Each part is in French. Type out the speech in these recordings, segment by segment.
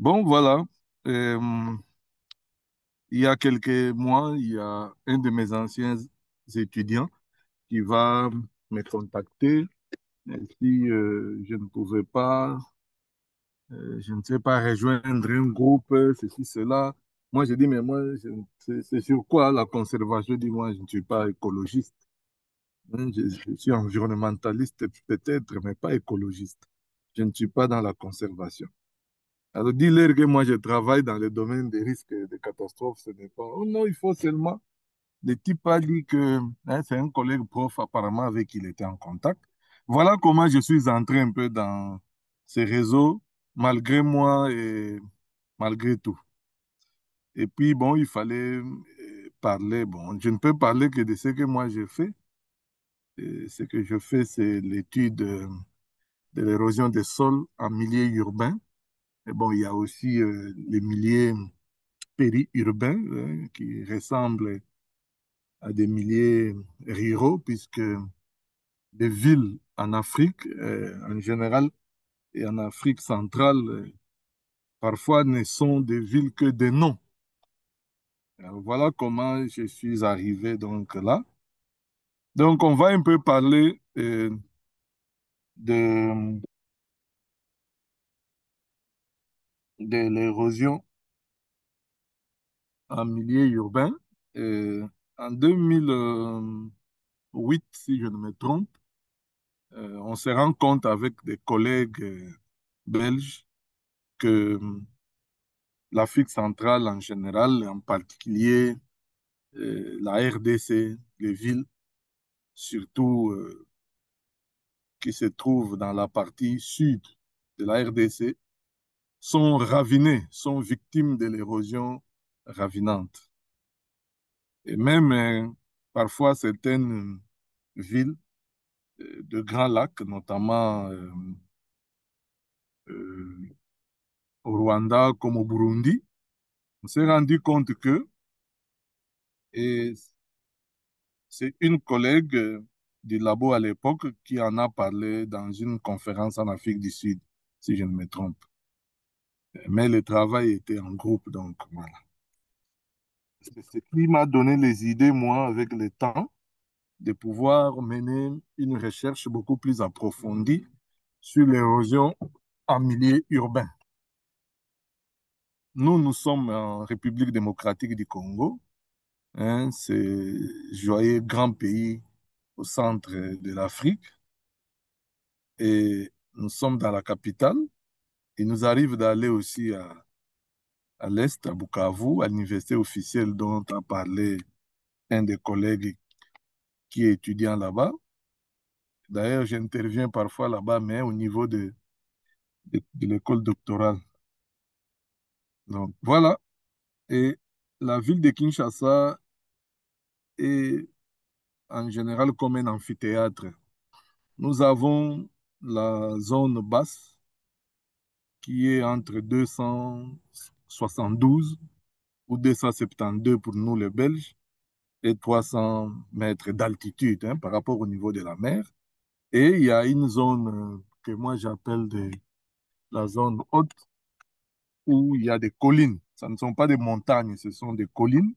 Bon, voilà. Euh, il y a quelques mois, il y a un de mes anciens étudiants qui va me contacter si je ne pouvais pas, je ne sais pas, rejoindre un groupe, ceci, cela. Moi, j'ai dit, mais moi, c'est sur quoi la conservation? Je dis, moi, je ne suis pas écologiste. Hein. Je suis environnementaliste peut-être, mais pas écologiste. Je ne suis pas dans la conservation. Alors, dis-leur que moi, je travaille dans le domaine des risques de catastrophes. Ce n'est pas. Oh non, il faut seulement. Le type a dit que hein, c'est un collègue prof, apparemment, avec qui il était en contact. Voilà comment je suis entré un peu dans ces réseaux, malgré moi et malgré tout. Et puis, bon, il fallait parler. Bon, je ne peux parler que de ce que moi j'ai fait. Et ce que je fais, c'est l'étude de l'érosion des sols en milieu urbain. Et bon, il y a aussi les milieux périurbains qui ressemblent à des milieux ruraux, puisque les villes en Afrique, en général, et en Afrique centrale, parfois ne sont des villes que des noms. Alors, voilà comment je suis arrivé donc là. Donc, on va un peu parler de, de l'érosion en milieu urbain. En 2008, si je ne me trompe, on se rend compte avec des collègues belges que l'Afrique centrale en général, en particulier la RDC, les villes, surtout qui se trouvent dans la partie sud de la RDC, sont ravinées, sont victimes de l'érosion ravinante. Et même parfois certaines villes de grands lacs, notamment euh, au Rwanda comme au Burundi, on s'est rendu compte que, et c'est une collègue du labo à l'époque qui en a parlé dans une conférence en Afrique du Sud, si je ne me trompe. Mais le travail était en groupe, donc voilà. C'est ce qui m'a donné les idées, moi, avec le temps, de pouvoir mener une recherche beaucoup plus approfondie sur l'érosion en milieu urbain. Nous sommes en République démocratique du Congo, hein, c'est joyeux grand pays au centre de l'Afrique, et nous sommes dans la capitale. Il nous arrive d'aller aussi à l'est, à Bukavu, à l'université officielle dont a parlé un des collègues qui est étudiant là-bas. D'ailleurs, j'interviens parfois là-bas, mais au niveau de l'école doctorale. Donc, voilà. Et la ville de Kinshasa est en général comme un amphithéâtre. Nous avons la zone basse qui est entre 272 ou 272 pour nous les Belges et 300 mètres d'altitude hein, par rapport au niveau de la mer. Et il y a une zone que moi j'appelle la zone haute où il y a des collines. Ce ne sont pas des montagnes, ce sont des collines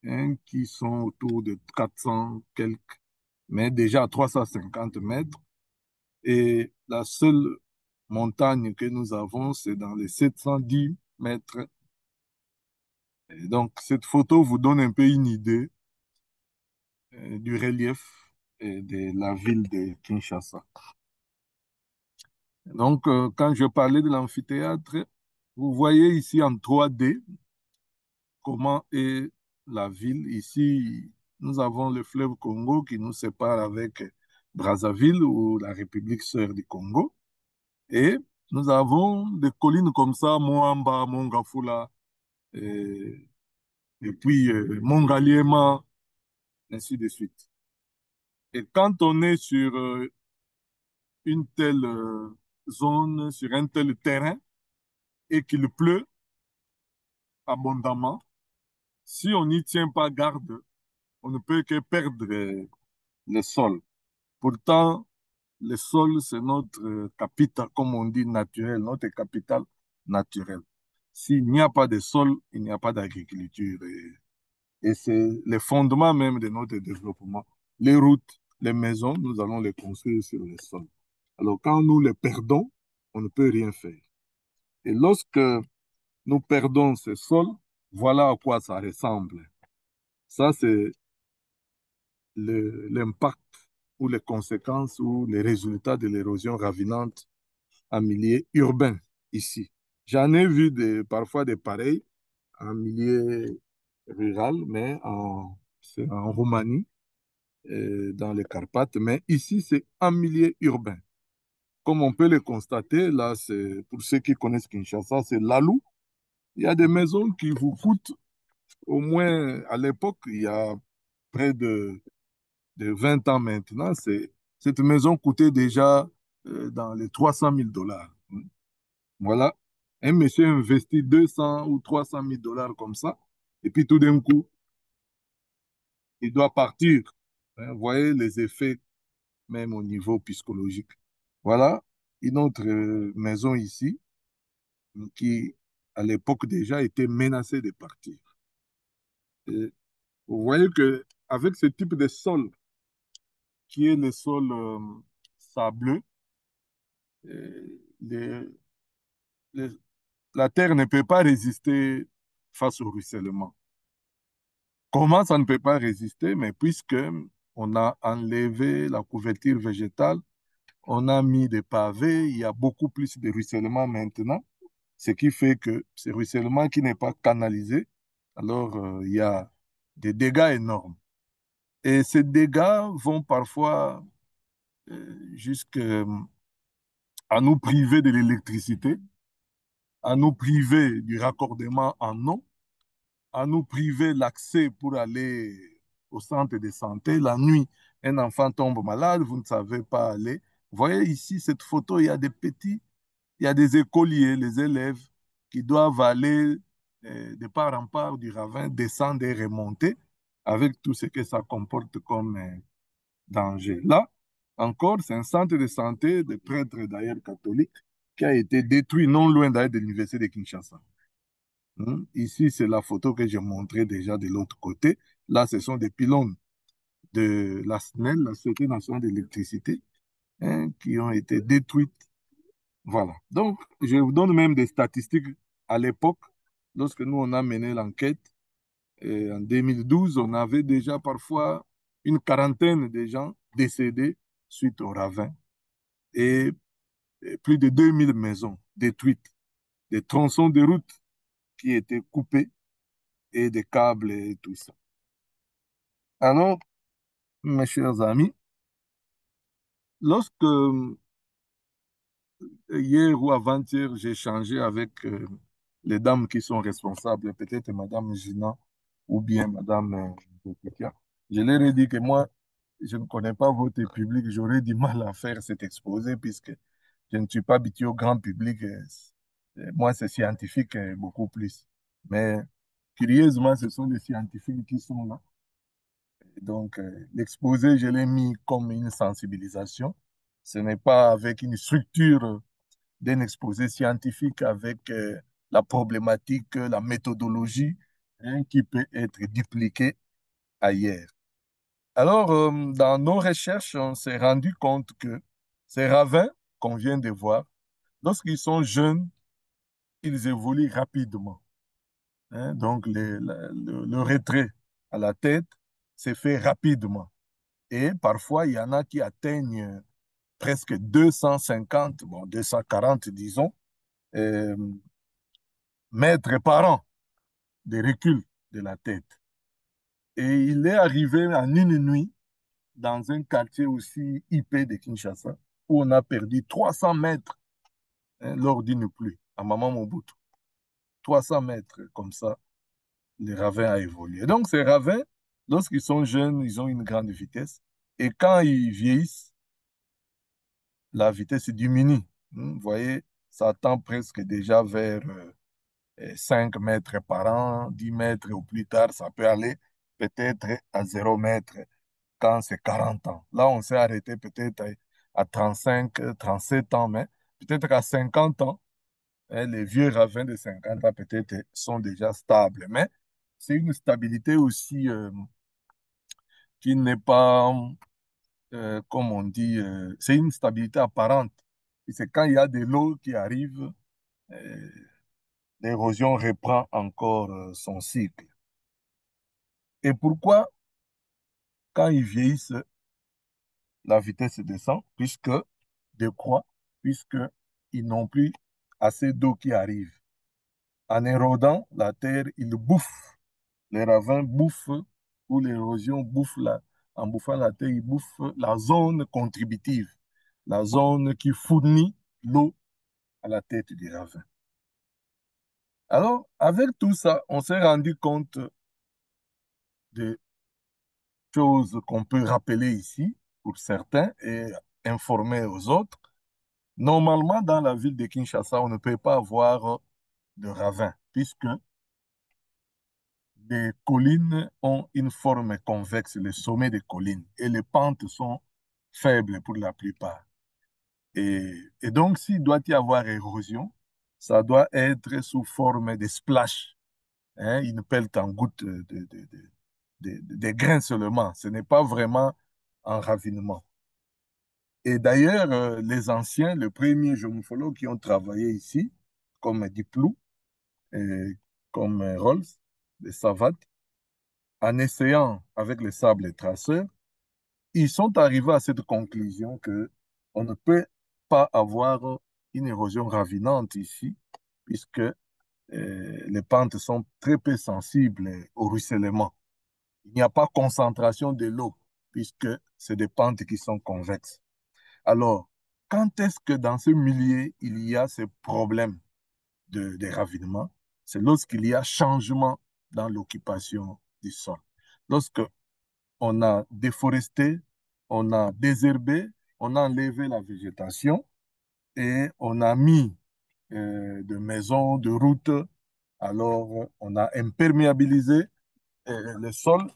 hein, qui sont autour de 400 quelques, mais déjà à 350 mètres. Et la seule montagne que nous avons, c'est dans les 710 mètres. Et donc, cette photo vous donne un peu une idée du relief et de la ville de Kinshasa. Donc, quand je parlais de l'amphithéâtre, vous voyez ici en 3D comment est la ville. Ici, nous avons le fleuve Congo qui nous sépare avec Brazzaville ou la République sœur du Congo. Et nous avons des collines comme ça, Moamba, Mongafula, et, et puis Mongaliema, ainsi de suite. Et quand on est sur une telle zone, sur un tel terrain, et qu'il pleut abondamment, si on n'y tient pas garde, on ne peut que perdre le sol. Pourtant, le sol, c'est notre capital, comme on dit, naturel, notre capital naturel. S'il n'y a pas de sol, il n'y a pas d'agriculture. Et c'est le fondement même de notre développement. Les routes, les maisons, nous allons les construire sur le sol. Alors quand nous les perdons, on ne peut rien faire. Et lorsque nous perdons ce sol, voilà à quoi ça ressemble. Ça, c'est l'impact ou les conséquences ou les résultats de l'érosion ravinante en milieu urbain ici. J'en ai vu parfois des pareils en milieu rural, mais c'est en Roumanie, dans les Carpates, mais ici, c'est en milieu urbain. Comme on peut le constater, là, c'est pour ceux qui connaissent Kinshasa, c'est Lalou. Il y a des maisons qui vous coûtent au moins, à l'époque, il y a près de 20 ans maintenant, cette maison coûtait déjà dans les 300 000 dollars. Voilà. Un monsieur investit 200 ou 300 000 dollars comme ça, et puis tout d'un coup, il doit partir. Hein, vous voyez les effets, même au niveau psychologique. Voilà une autre maison ici qui, à l'époque déjà, était menacée de partir. Et vous voyez que avec ce type de sol, qui est le sol sableux, les- les- la terre ne peut pas résister face au ruissellement. Comment ça ne peut pas résister? Mais puisque on a enlevé la couverture végétale, on a mis des pavés, il y a beaucoup plus de ruissellement maintenant, ce qui fait que ce ruissellement qui n'est pas canalisé, alors il y a des dégâts énormes. Et ces dégâts vont parfois jusqu'à nous priver de l'électricité, à nous priver du raccordement en eau, à nous priver l'accès pour aller au centre de santé. La nuit, un enfant tombe malade, vous ne savez pas aller. Vous voyez ici, cette photo, il y a des petits, il y a des écoliers, les élèves qui doivent aller de part en part du ravin, descendre et remonter avec tout ce que ça comporte comme danger. Là, encore, c'est un centre de santé de prêtres d'ailleurs catholiques qui a été détruit non loin d'ailleurs de l'université de Kinshasa. Ici, c'est la photo que j'ai montrée déjà de l'autre côté. Là, ce sont des pylônes de la SNEL, la Société nationale d'électricité, hein, qui ont été détruites. Voilà. Donc, je vous donne même des statistiques à l'époque, lorsque nous, on a mené l'enquête. En 2012, on avait déjà parfois une quarantaine de gens décédés suite au ravin et plus de 2000 maisons détruites, des tronçons de route qui étaient coupés et des câbles et tout ça. Alors, mes chers amis, lorsque hier ou avant-hier, j'ai échangé avec les dames qui sont responsables, peut-être Madame Gina ou bien Madame Boutikia, je leur ai dit que moi, je ne connais pas votre public, j'aurais du mal à faire cet exposé puisque je ne suis pas habitué au grand public. Moi, c'est scientifique beaucoup plus. Mais curieusement, ce sont des scientifiques qui sont là. Donc, l'exposé, je l'ai mis comme une sensibilisation. Ce n'est pas avec une structure d'un exposé scientifique avec la problématique, la méthodologie hein, qui peut être dupliquée ailleurs. Alors, dans nos recherches, on s'est rendu compte que ces ravins qu'on vient de voir, lorsqu'ils sont jeunes, ils évoluent rapidement. Hein. Donc, le retrait à la tête s'est fait rapidement. Et parfois, il y en a qui atteignent presque 250, bon, 240, disons, euh, mètres par an de recul de la tête. Et il est arrivé en une nuit dans un quartier aussi hyper de Kinshasa où on a perdu 300 mètres hein, lors d'une pluie à Maman Mobutu. 300 mètres comme ça, le ravin a évolué. Donc ces ravins, lorsqu'ils sont jeunes, ils ont une grande vitesse. Et quand ils vieillissent, la vitesse diminue. Vous voyez, ça tend presque déjà vers 5 mètres par an, 10 mètres ou plus tard, ça peut aller peut-être à 0 mètre quand c'est 40 ans. Là, on s'est arrêté peut-être à 35, 37 ans, mais peut-être qu'à 50 ans, hein, les vieux ravins de 50 ans peut-être sont déjà stables, mais c'est une stabilité aussi qui n'est pas, comme on dit, c'est une stabilité apparente. Et c'est quand il y a de l'eau qui arrive, euh, l'érosion reprend encore son cycle. Et pourquoi, quand ils vieillissent, la vitesse descend? Puisque, de quoi? Puisqu'ils n'ont plus assez d'eau qui arrive. En érodant la terre, ils bouffent. Les ravins bouffent, ou l'érosion bouffe en bouffant la terre, ils bouffent la zone contributive, la zone qui fournit l'eau à la tête du ravin. Alors, avec tout ça, on s'est rendu compte de choses qu'on peut rappeler ici pour certains et informer aux autres. Normalement, dans la ville de Kinshasa, on ne peut pas avoir de ravin, puisque les collines ont une forme convexe, les sommets des collines, et les pentes sont faibles pour la plupart. Et donc, s'il doit y avoir érosion, ça doit être sous forme de splash, hein, une pelle en goutte de grains seulement. Ce n'est pas vraiment un ravinement. Et d'ailleurs, les anciens, les premiers géomorphologues qui ont travaillé ici, comme Diplou, et comme Rolls, les Savates, en essayant avec les sables traceurs, ils sont arrivés à cette conclusion que on ne peut pas avoir une érosion ravinante ici, puisque les pentes sont très peu sensibles au ruissellement. Il n'y a pas concentration de l'eau, puisque c'est des pentes qui sont convexes. Alors, quand est-ce que dans ce milieu, il y a ces problèmes de ravinement? C'est lorsqu'il y a changement dans l'occupation du sol. Lorsque on a déforesté, on a désherbé, on a enlevé la végétation et on a mis de maisons, de routes. Alors, on a imperméabilisé le sol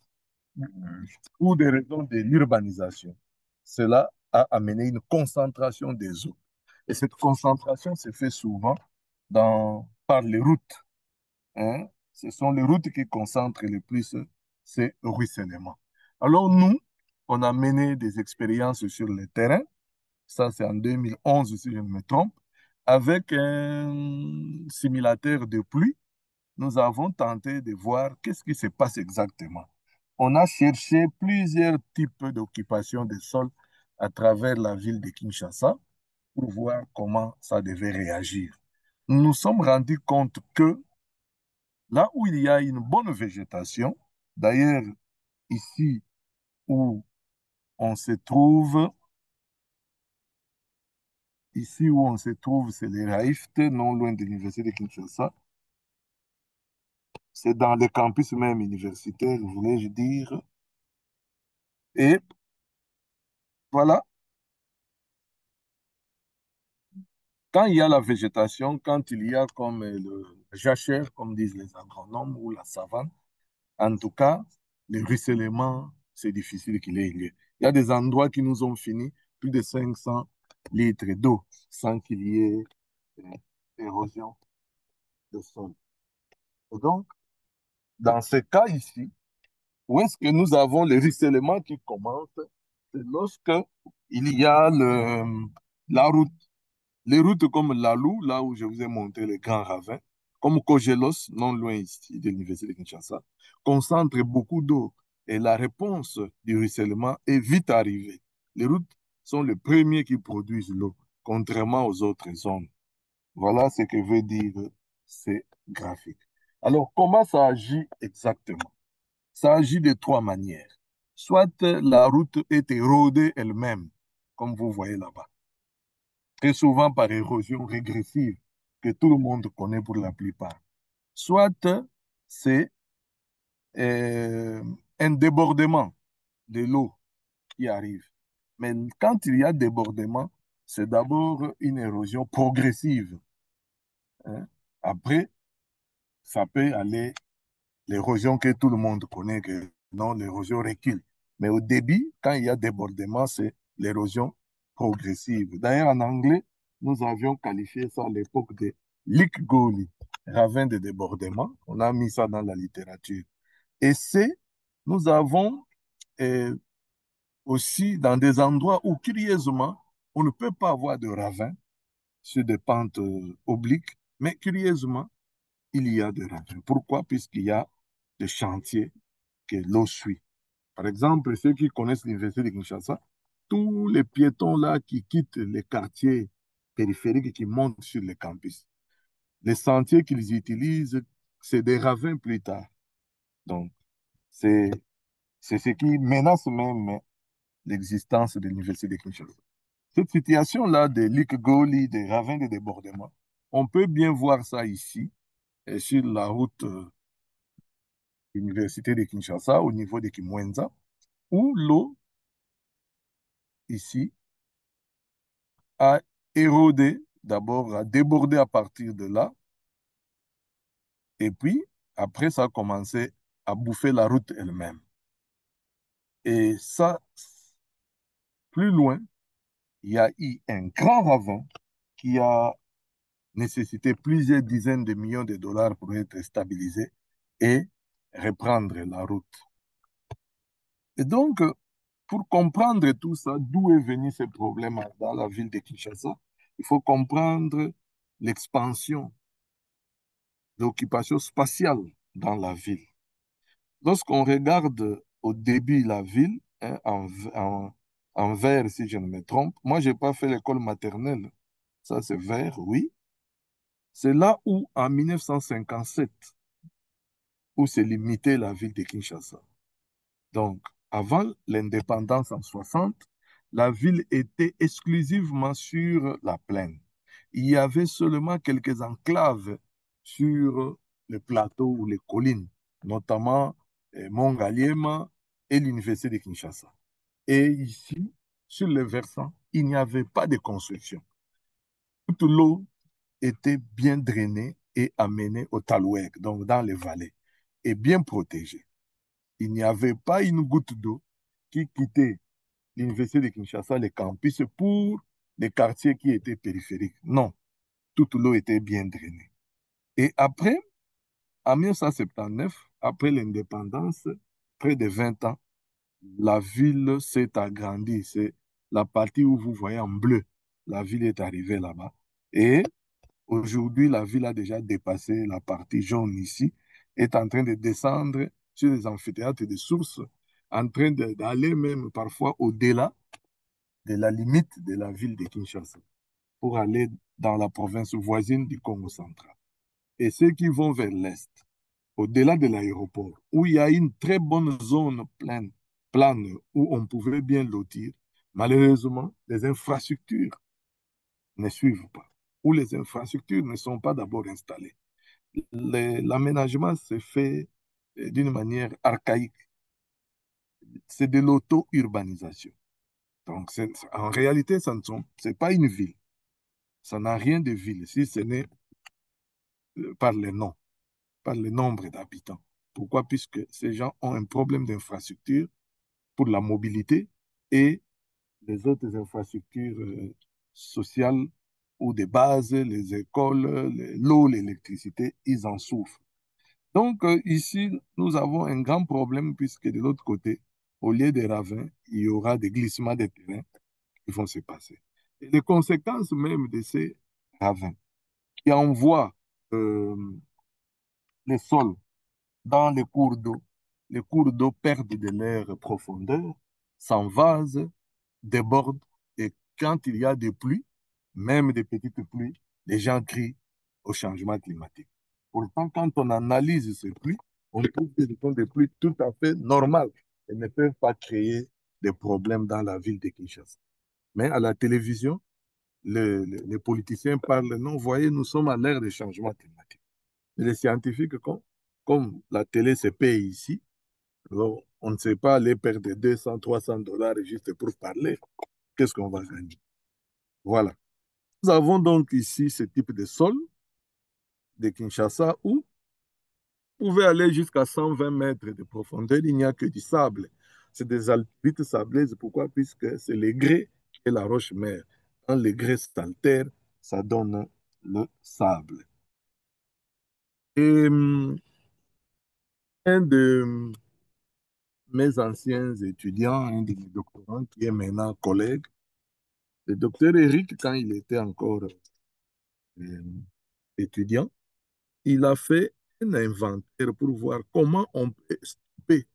pour des raisons de l'urbanisation. Cela a amené une concentration des eaux. Et cette concentration se fait souvent par les routes, hein. Ce sont les routes qui concentrent le plus ces ruissellements. Alors nous, on a mené des expériences sur le terrain, ça c'est en 2011 si je ne me trompe, avec un simulateur de pluie. Nous avons tenté de voir qu'est-ce qui se passe exactement. On a cherché plusieurs types d'occupation des sols à travers la ville de Kinshasa pour voir comment ça devait réagir. Nous nous sommes rendus compte que là où il y a une bonne végétation, d'ailleurs, ici où on se trouve, ici où on se trouve, c'est les Raifte, non loin de l'université de Kinshasa. C'est dans le campus même universitaire, voulais-je dire. Et voilà, quand il y a la végétation, quand il y a comme le jachère, comme disent les agronomes, ou la savane, en tout cas, le ruissellement, c'est difficile qu'il ait lieu. Il y a des endroits qui nous ont fini plus de 500 litres d'eau sans qu'il y ait érosion de sol. Et donc, dans ce cas ici, où est-ce que nous avons le ruissellement qui commence? C'est lorsque il y a la route. Les routes comme Lalou, là où je vous ai montré les grands ravins, comme Kogelos, non loin ici de l'université de Kinshasa, concentrent beaucoup d'eau. Et la réponse du ruissellement est vite arrivée. Les routes sont les premiers qui produisent l'eau, contrairement aux autres zones. Voilà ce que veut dire ces graphiques. Alors, comment ça agit exactement? Ça agit de trois manières. Soit la route est érodée elle-même, comme vous voyez là-bas, très souvent par érosion régressive, que tout le monde connaît pour la plupart. Soit c'est euh, un débordement de l'eau qui arrive. Mais quand il y a débordement, c'est d'abord une érosion progressive, hein. Après, ça peut aller l'érosion que tout le monde connaît, que non, l'érosion recule. Mais au début, quand il y a débordement, c'est l'érosion progressive. D'ailleurs, en anglais, nous avions qualifié ça à l'époque de Lick Goli, ravin de débordement. On a mis ça dans la littérature. Et C, nous avons euh, aussi dans des endroits où, curieusement, on ne peut pas avoir de ravin sur des pentes obliques, mais curieusement, il y a des ravins. Pourquoi? Puisqu'il y a des chantiers que l'eau suit. Par exemple, ceux qui connaissent l'université de Kinshasa, tous les piétons là qui quittent les quartiers périphériques et qui montent sur les campus, les sentiers qu'ils utilisent, c'est des ravins plus tard. Donc, c'est c'est ce qui menace même l'existence de l'université de Kinshasa. Cette situation-là des Lick Goli, des ravins de débordement, on peut bien voir ça ici, sur la route université de Kinshasa, au niveau de Kimwenza, où l'eau, ici, a érodé, d'abord a débordé à partir de là, et puis après ça a commencé à bouffer la route elle-même. Et ça, plus loin, il y a eu un grand ravin qui a nécessité plusieurs dizaines de millions de dollars pour être stabilisé et reprendre la route. Et donc, pour comprendre tout ça, d'où est venu ce problème dans la ville de Kinshasa, il faut comprendre l'expansion, l'occupation spatiale dans la ville. Lorsqu'on regarde au début la ville, hein, en vert, si je ne me trompe, moi, je n'ai pas fait l'école maternelle. Ça, c'est vert, oui. C'est là où, en 1957, où s'est limitée la ville de Kinshasa. Donc, avant l'indépendance en 60, la ville était exclusivement sur la plaine. Il y avait seulement quelques enclaves sur le plateau ou les collines, notamment Mont Galliema et l'université de Kinshasa. Et ici, sur le versant, il n'y avait pas de construction. Toute l'eau était bien drainée et amenée au Talouek, donc dans les vallées, et bien protégée. Il n'y avait pas une goutte d'eau qui quittait l'université de Kinshasa, les campus, pour les quartiers qui étaient périphériques. Non, toute l'eau était bien drainée. Et après, en 1979, après l'indépendance, près de 20 ans, la ville s'est agrandie. C'est la partie où vous voyez en bleu. La ville est arrivée là-bas. Et aujourd'hui, la ville a déjà dépassé la partie jaune ici, est en train de descendre sur les amphithéâtres et des sources, en train d'aller même parfois au-delà de la limite de la ville de Kinshasa pour aller dans la province voisine du Congo central. Et ceux qui vont vers l'est, au-delà de l'aéroport, où il y a une très bonne zone plane où on pouvait bien lotir, malheureusement, les infrastructures ne suivent pas, où les infrastructures ne sont pas d'abord installées. L'aménagement se fait d'une manière archaïque. C'est de l'auto-urbanisation. Donc, en réalité, ce n'est pas une ville. Ça n'a rien de ville, si ce n'est par les noms, par le nombre d'habitants. Pourquoi? Puisque ces gens ont un problème d'infrastructure pour la mobilité et les autres infrastructures sociales ou des bases, les écoles, l'eau, l'électricité, ils en souffrent. Donc, ici, nous avons un grand problème puisque de l'autre côté, au lieu des ravins, il y aura des glissements de terrain qui vont se passer. Et les conséquences même de ces ravins qui envoient euh, les sols dans les cours d'eau. Les cours d'eau perdent de leur profondeur, s'envasent, débordent. Et quand il y a des pluies, même des petites pluies, les gens crient au changement climatique. Pourtant, quand on analyse ces pluies, on trouve que ce sont des pluies tout à fait normales et ne peuvent pas créer des problèmes dans la ville de Kinshasa. Mais à la télévision, les politiciens parlent, non, vous voyez, nous sommes à l'ère des changements climatiques. Et les scientifiques, comme la télé se paye ici, alors on ne sait pas aller perdre 200, 300 dollars juste pour parler. Qu'est-ce qu'on va gagner? Voilà. Nous avons donc ici ce type de sol de Kinshasa où vous pouvez aller jusqu'à 120 mètres de profondeur, il n'y a que du sable. C'est des alpites sableuses. Pourquoi? Puisque c'est le grès et la roche-mère. Quand le grès s'altère, ça donne le sable. Et un de mes anciens étudiants, un de mes doctorants, qui est maintenant collègue, le docteur Eric, quand il était encore euh, étudiant, il a fait un inventaire pour voir comment on peut stopper,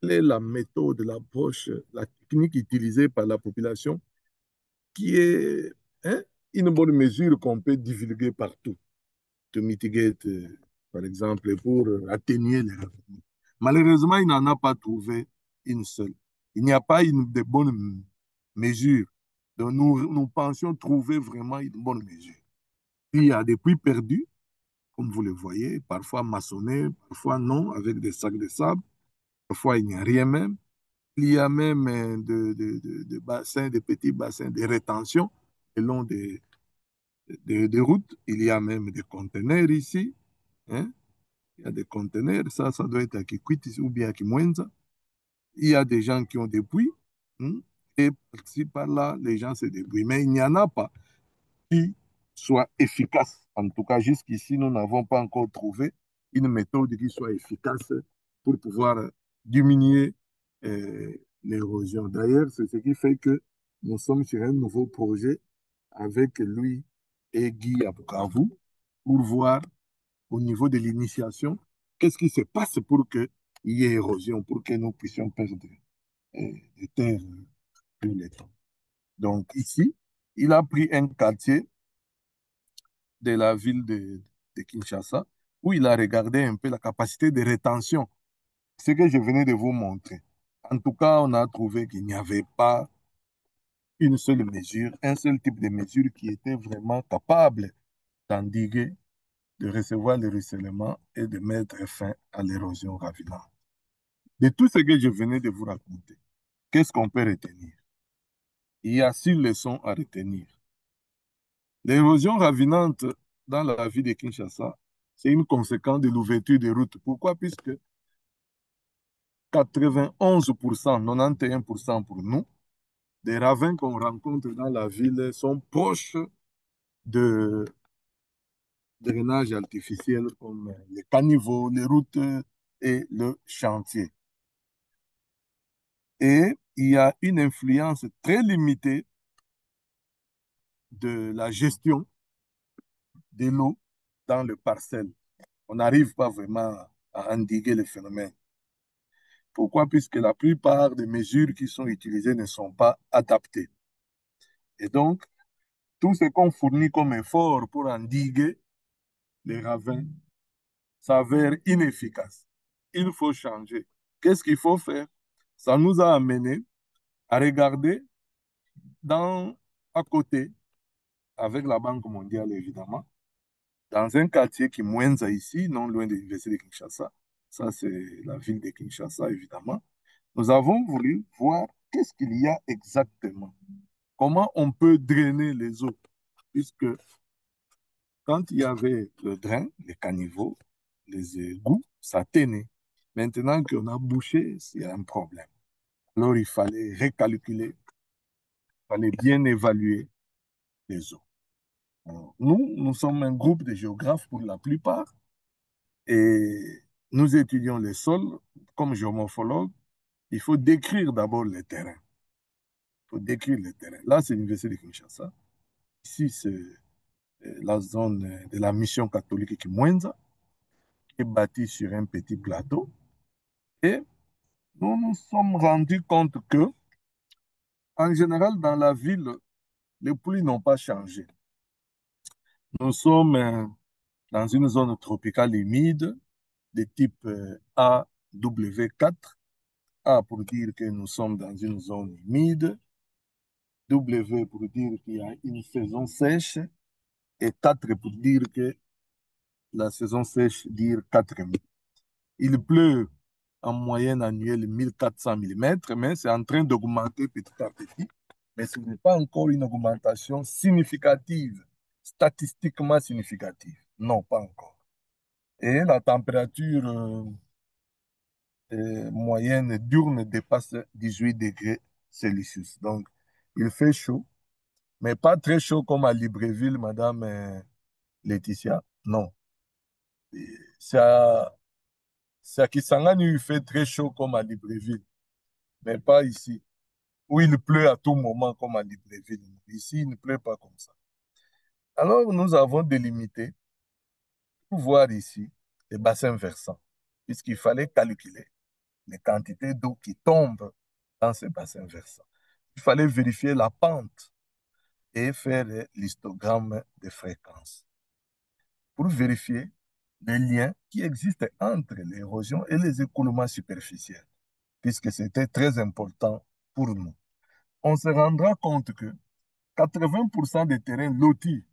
quelle est la méthode, l'approche, la technique utilisée par la population qui est hein, une bonne mesure qu'on peut divulguer partout, to mitigate, par exemple, pour atténuer les revenus. Malheureusement, il n'en a pas trouvé une seule. Il n'y a pas une de bonne mesure. Donc, nous pensions trouver vraiment une bonne mesure. Il y a des puits perdus, comme vous le voyez, parfois maçonnés, parfois non, avec des sacs de sable. Parfois, il n'y a rien même. Il y a même de bassins, de petits bassins de rétention le long des routes. Il y a même des conteneurs ici. Hein. Il y a des conteneurs. Ça doit être à Kikwit ou bien à Kimwenza. Il y a des gens qui ont des puits. Hein, et par-ci, par-là, les gens se débrouillent. Mais il n'y en a pas qui soit efficace. En tout cas, jusqu'ici, nous n'avons pas encore trouvé une méthode qui soit efficace pour pouvoir diminuer l'érosion. D'ailleurs, c'est ce qui fait que nous sommes sur un nouveau projet avec lui et Guy Abukavu pour voir au niveau de l'initiation qu'est-ce qui se passe pour qu'il y ait érosion, pour que nous puissions perdre des terres pour les temps. Donc ici, il a pris un quartier de la ville de Kinshasa, où il a regardé un peu la capacité de rétention, ce que je venais de vous montrer. En tout cas, on a trouvé qu'il n'y avait pas une seule mesure, un seul type de mesure qui était vraiment capable d'endiguer, de recevoir le ruissellement et de mettre fin à l'érosion ravinante. De tout ce que je venais de vous raconter, qu'est-ce qu'on peut retenir? Il y a six leçons à retenir. L'érosion ravinante dans la ville de Kinshasa, c'est une conséquence de l'ouverture des routes. Pourquoi? Puisque 91%, 91% pour nous, des ravins qu'on rencontre dans la ville sont proches de drainage artificiel comme les caniveaux, les routes et le chantier. Et il y a une influence très limitée de la gestion de l'eau dans le parcelle. On n'arrive pas vraiment à endiguer le phénomène. Pourquoi? Puisque la plupart des mesures qui sont utilisées ne sont pas adaptées. Et donc, tout ce qu'on fournit comme effort pour endiguer les ravins s'avère inefficace. Il faut changer. Qu'est-ce qu'il faut faire? Ça nous a amené à regarder dans, à côté, avec la Banque mondiale évidemment, dans un quartier qui est moins ici, non loin de l'Université de Kinshasa. Ça, c'est la ville de Kinshasa, évidemment. Nous avons voulu voir qu'est-ce qu'il y a exactement. Comment on peut drainer les eaux? Puisque quand il y avait le drain, les caniveaux, les égouts, ça tenait. Maintenant qu'on a bouché, c'est un problème. Alors il fallait recalculer, il fallait bien évaluer les eaux. Alors, nous sommes un groupe de géographes pour la plupart et nous étudions les sols comme géomorphologues. Il faut décrire d'abord les terrains. Il faut décrire les terrains. Là, c'est l'Université de Kinshasa. Ici, c'est la zone de la mission catholique Kimwenza, qui est bâtie sur un petit plateau. Et nous nous sommes rendus compte que, en général, dans la ville, les pluies n'ont pas changé. Nous sommes dans une zone tropicale humide de type AW4. A pour dire que nous sommes dans une zone humide, W pour dire qu'il y a une saison sèche, et 4 pour dire que la saison sèche dure 4 mois. Il pleut en moyenne annuelle 1400 mm, mais c'est en train d'augmenter petit à petit. Mais ce n'est pas encore une augmentation significative, statistiquement significative. Non, pas encore. Et la température moyenne diurne dépasse 18 degrés Celsius. Donc, il fait chaud, mais pas très chaud comme à Libreville, Madame Laetitia. Non. C'est à, c'est à Kisangani, il fait très chaud comme à Libreville, mais pas ici, où il pleut à tout moment comme à Libreville. Ici, il ne pleut pas comme ça. Alors, nous avons délimité, pour voir ici, les bassins versants, puisqu'il fallait calculer les quantités d'eau qui tombent dans ces bassins versants. Il fallait vérifier la pente et faire l'histogramme des fréquences pour vérifier les liens qui existent entre l'érosion et les écoulements superficiels, puisque c'était très important pour nous. On se rendra compte que 80% des terrains lotis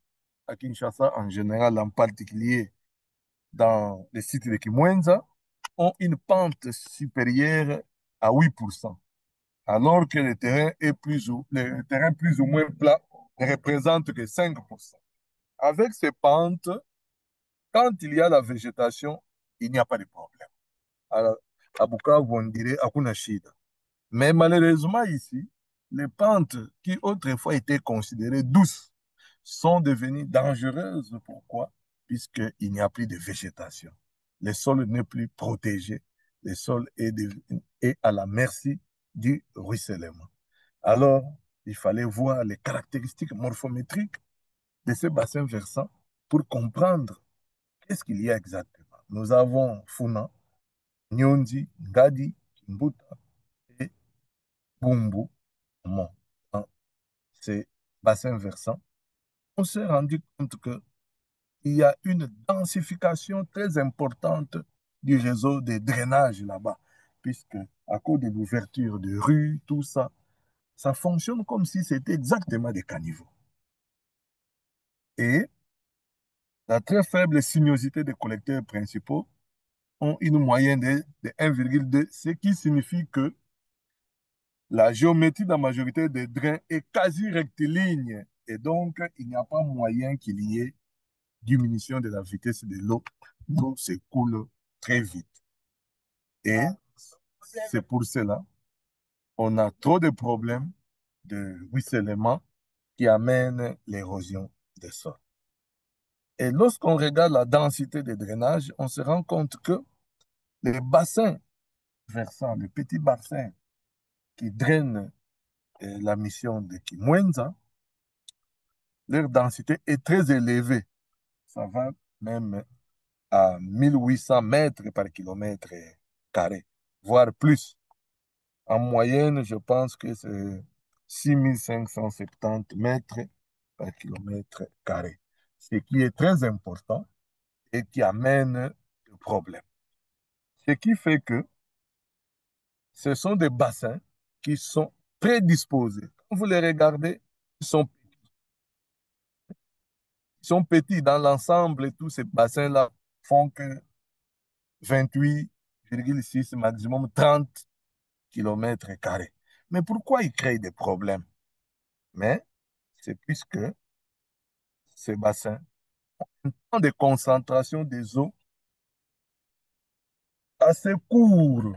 à Kinshasa en général, en particulier dans les sites de Kimwenza, ont une pente supérieure à 8%, alors que les terrains plus ou moins plats ne représentent que 5%. Avec ces pentes, quand il y a la végétation, il n'y a pas de problème. Alors, à Bukavu, on dirait Hakuna Shida. Mais malheureusement, ici, les pentes qui autrefois étaient considérées douces sont devenues dangereuses. Pourquoi? Puisqu'il n'y a plus de végétation. Le sol n'est plus protégé. Le sol est à la merci du ruissellement. Alors, il fallait voir les caractéristiques morphométriques de ces bassins versants pour comprendre qu'est-ce qu'il y a exactement. Nous avons Funa, Nyondi, Ngadi, Kimbuta et Bumbu Mon. Dans ces bassins versants, on s'est rendu compte qu'il y a une densification très importante du réseau de drainage là-bas, puisque à cause de l'ouverture de rues, tout ça, ça fonctionne comme si c'était exactement des caniveaux. Et la très faible sinuosité des collecteurs principaux ont une moyenne de 1,2, ce qui signifie que la géométrie de la majorité des drains est quasi rectiligne et donc il n'y a pas moyen qu'il y ait diminution de la vitesse de l'eau. L'eau s'écoule très vite. Et c'est pour cela qu'on a trop de problèmes de ruissellement qui amènent l'érosion des sols. Et lorsqu'on regarde la densité des drainages, on se rend compte que les bassins versants, les petits bassins qui drainent la mission de Kimwenza, leur densité est très élevée. Ça va même à 1800 mètres par kilomètre carré, voire plus. En moyenne, je pense que c'est 6570 mètres par kilomètre carré, ce qui est très important et qui amène le problème. Ce qui fait que ce sont des bassins qui sont prédisposés. Quand vous les regardez, ils sont petits dans l'ensemble et tous ces bassins-là font que 28,6 maximum 30 kilomètres carrés. Mais pourquoi ils créent des problèmes? Mais c'est puisque ces bassins ont des concentrations des eaux assez courtes.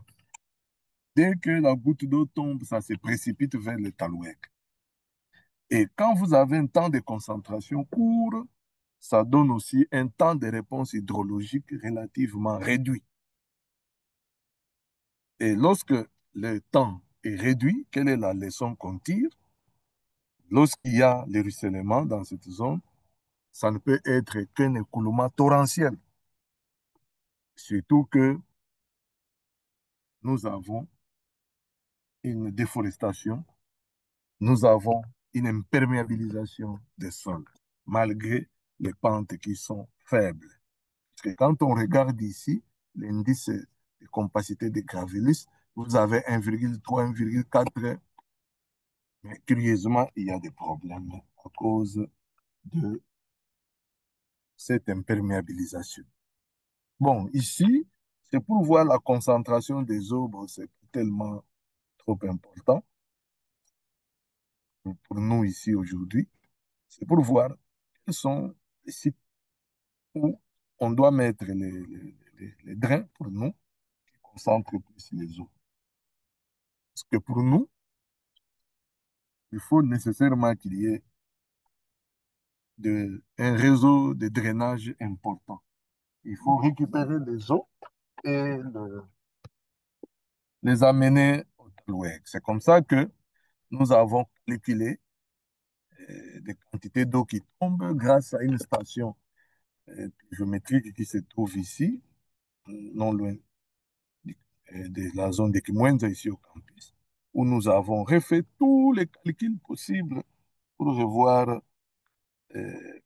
Dès que la goutte d'eau tombe, ça se précipite vers le talouek. Et quand vous avez un temps de concentration court, ça donne aussi un temps de réponse hydrologique relativement réduit. Et lorsque le temps est réduit, quelle est la leçon qu'on tire? Lorsqu'il y a le ruissellement dans cette zone, ça ne peut être qu'un écoulement torrentiel. Surtout que nous avons une déforestation, nous avons une imperméabilisation des sols, malgré les pentes qui sont faibles. Parce que quand on regarde ici, l'indice de compacité des gravilis, vous avez 1,3, 1,4, mais curieusement, il y a des problèmes à cause de cette imperméabilisation. Bon, ici, c'est pour voir la concentration des eaux, bon, c'est tellement trop important pour nous ici aujourd'hui. C'est pour voir quels sont les sites où on doit mettre les drains pour nous qui concentrent plus les eaux. Parce que pour nous, il faut nécessairement qu'il y ait un réseau de drainage important. Il faut récupérer les eaux et les amener au Talouet. C'est comme ça que nous avons calculé des quantités d'eau qui tombent grâce à une station géométrique qui se trouve ici, non loin de la zone de Kimwenza, ici au campus, où nous avons refait tous les calculs possibles pour revoir,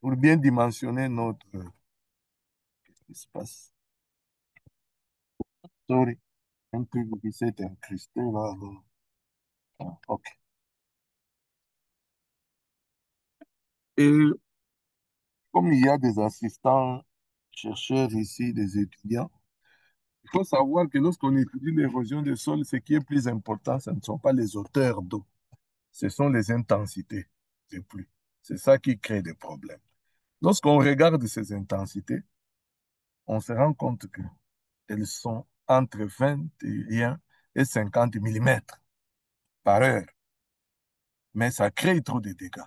pour bien dimensionner notre... Qu'est-ce qui se passe? Sorry, un truc qui s'est incrusté là. Ah, OK. Et comme il y a des assistants chercheurs ici, des étudiants, il faut savoir que lorsqu'on étudie l'érosion des sols, ce qui est plus important, ce ne sont pas les hauteurs d'eau, ce sont les intensités des pluies. C'est ça qui crée des problèmes. Lorsqu'on regarde ces intensités, on se rend compte qu'elles sont entre 21 et 50 millimètres par heure, mais ça crée trop de dégâts.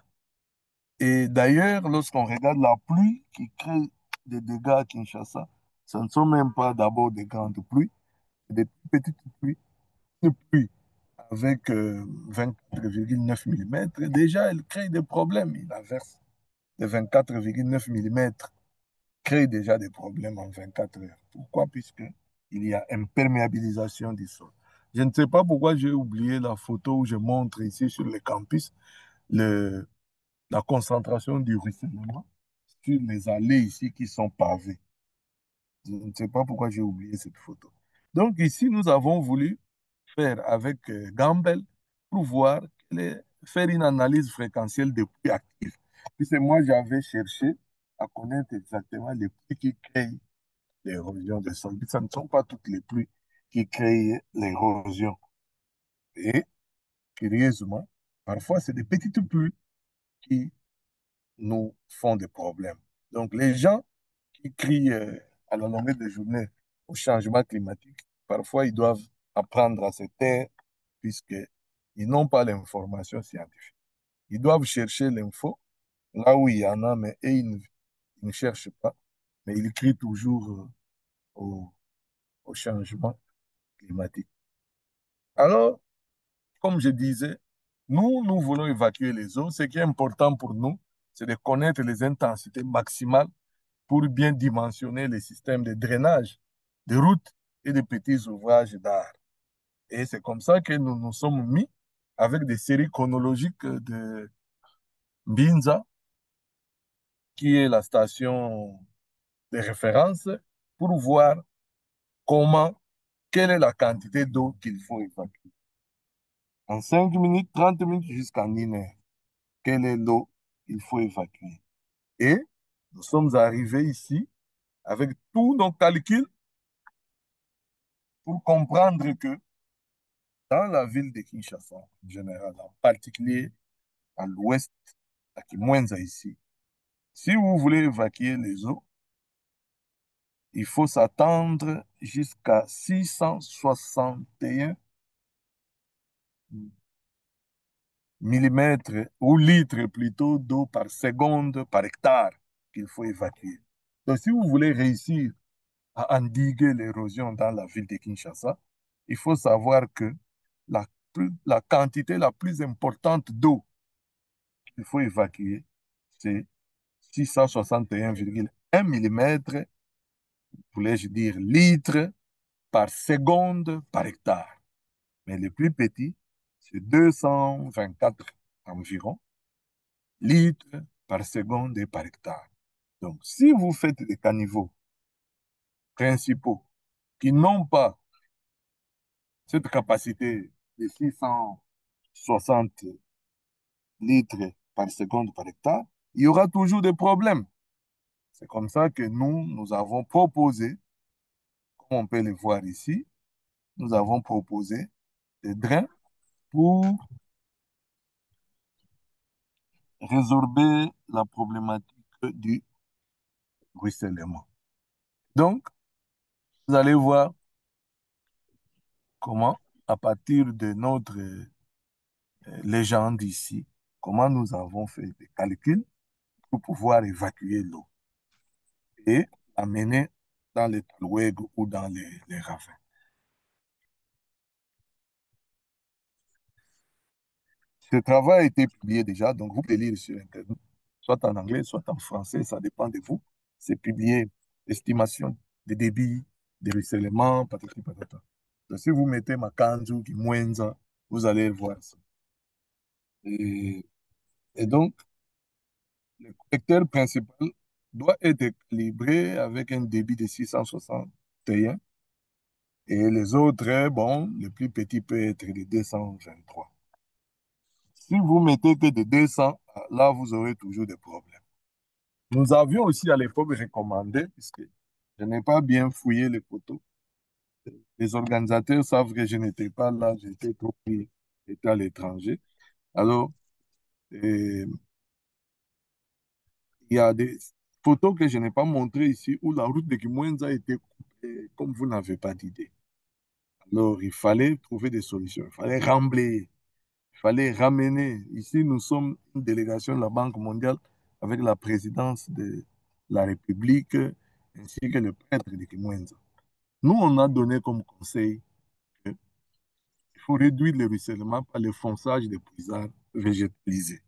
Et d'ailleurs, lorsqu'on regarde la pluie qui crée des dégâts à Kinshasa, ce ne sont même pas d'abord des grandes pluies, c'est des petites pluies. Une pluie avec 24,9 mm, déjà, elle crée des problèmes. Il inverse. Les 24,9 mm crée déjà des problèmes en 24 heures. Pourquoi? Puisque il y a imperméabilisation du sol. Je ne sais pas pourquoi j'ai oublié la photo où je montre ici sur le campus le, la concentration du ruissellement sur les allées ici qui sont pavées. Je ne sais pas pourquoi j'ai oublié cette photo. Donc ici, nous avons voulu faire avec Gambel pour voir, faire une analyse fréquentielle des pluies actives. Puisque moi, j'avais cherché à connaître exactement les pluies qui créent l'érosion des sols. Ce ne sont pas toutes les pluies qui créent l'érosion. Et, curieusement, parfois, c'est des petites pluies qui nous font des problèmes. Donc, les gens qui crient à la longueur des journées au changement climatique, parfois, ils doivent apprendre à se taire puisqu'ils n'ont pas l'information scientifique. Ils doivent chercher l'info là où il y en a, mais ils ne cherchent pas, mais ils crient toujours au, au changement climatique. Alors, comme je disais, nous voulons évacuer les eaux. Ce qui est important pour nous, c'est de connaître les intensités maximales pour bien dimensionner les systèmes de drainage, de routes et de petits ouvrages d'art. Et c'est comme ça que nous nous sommes mis avec des séries chronologiques de Binza, qui est la station de référence, pour voir comment, quelle est la quantité d'eau qu'il faut évacuer. En 5 minutes, 30 minutes jusqu'à 1 heure, quelle est l'eau qu'il faut évacuer. Et nous sommes arrivés ici avec tous nos calculs pour comprendre que dans la ville de Kinshasa, en général, en particulier à l'ouest, à Kimwenza ici, si vous voulez évacuer les eaux, il faut s'attendre jusqu'à 661 millimètres ou litres plutôt d'eau par seconde par hectare qu'il faut évacuer. Donc, si vous voulez réussir à endiguer l'érosion dans la ville de Kinshasa, il faut savoir que la, la quantité la plus importante d'eau qu'il faut évacuer, c'est 661,1 mm, voulais-je dire litres par seconde par hectare. Mais le plus petit, c'est 224 environ litres par seconde et par hectare. Donc, si vous faites des caniveaux principaux qui n'ont pas cette capacité de 660 litres par seconde par hectare, il y aura toujours des problèmes. C'est comme ça que nous avons proposé, comme on peut le voir ici, nous avons proposé des drains pour résorber la problématique du ruissellement. Donc, vous allez voir comment, à partir de notre légende ici, comment nous avons fait des calculs pour pouvoir évacuer l'eau et amener dans les talouègues ou dans les ravins. Ce travail a été publié déjà, donc vous pouvez lire sur Internet, soit en anglais, soit en français, ça dépend de vous. C'est publié, estimation des débits, des ruissellements, patati patata. Donc, si vous mettez Makanzu, Kimwenza, vous allez voir ça. Et, et donc, le collecteur principal doit être calibré avec un débit de 661 et les autres, bon, le plus petit peut être de 223. Si vous mettez que de 200, là, vous aurez toujours des problèmes. Nous avions aussi à l'époque recommandé, puisque je n'ai pas bien fouillé les photos, les organisateurs savent que je n'étais pas là, j'étais trop pris, j'étais à l'étranger. Alors, il y a des photos que je n'ai pas montrées ici où la route de Kimwenza a été coupée comme vous n'avez pas d'idée. Alors, il fallait trouver des solutions, il fallait remblayer, il fallait ramener. Ici, nous sommes une délégation de la Banque mondiale avec la présidence de la République ainsi que le prêtre de Kimwenza. Nous, on a donné comme conseil qu'il faut réduire le ruissellement par le fonçage des puisards végétalisés.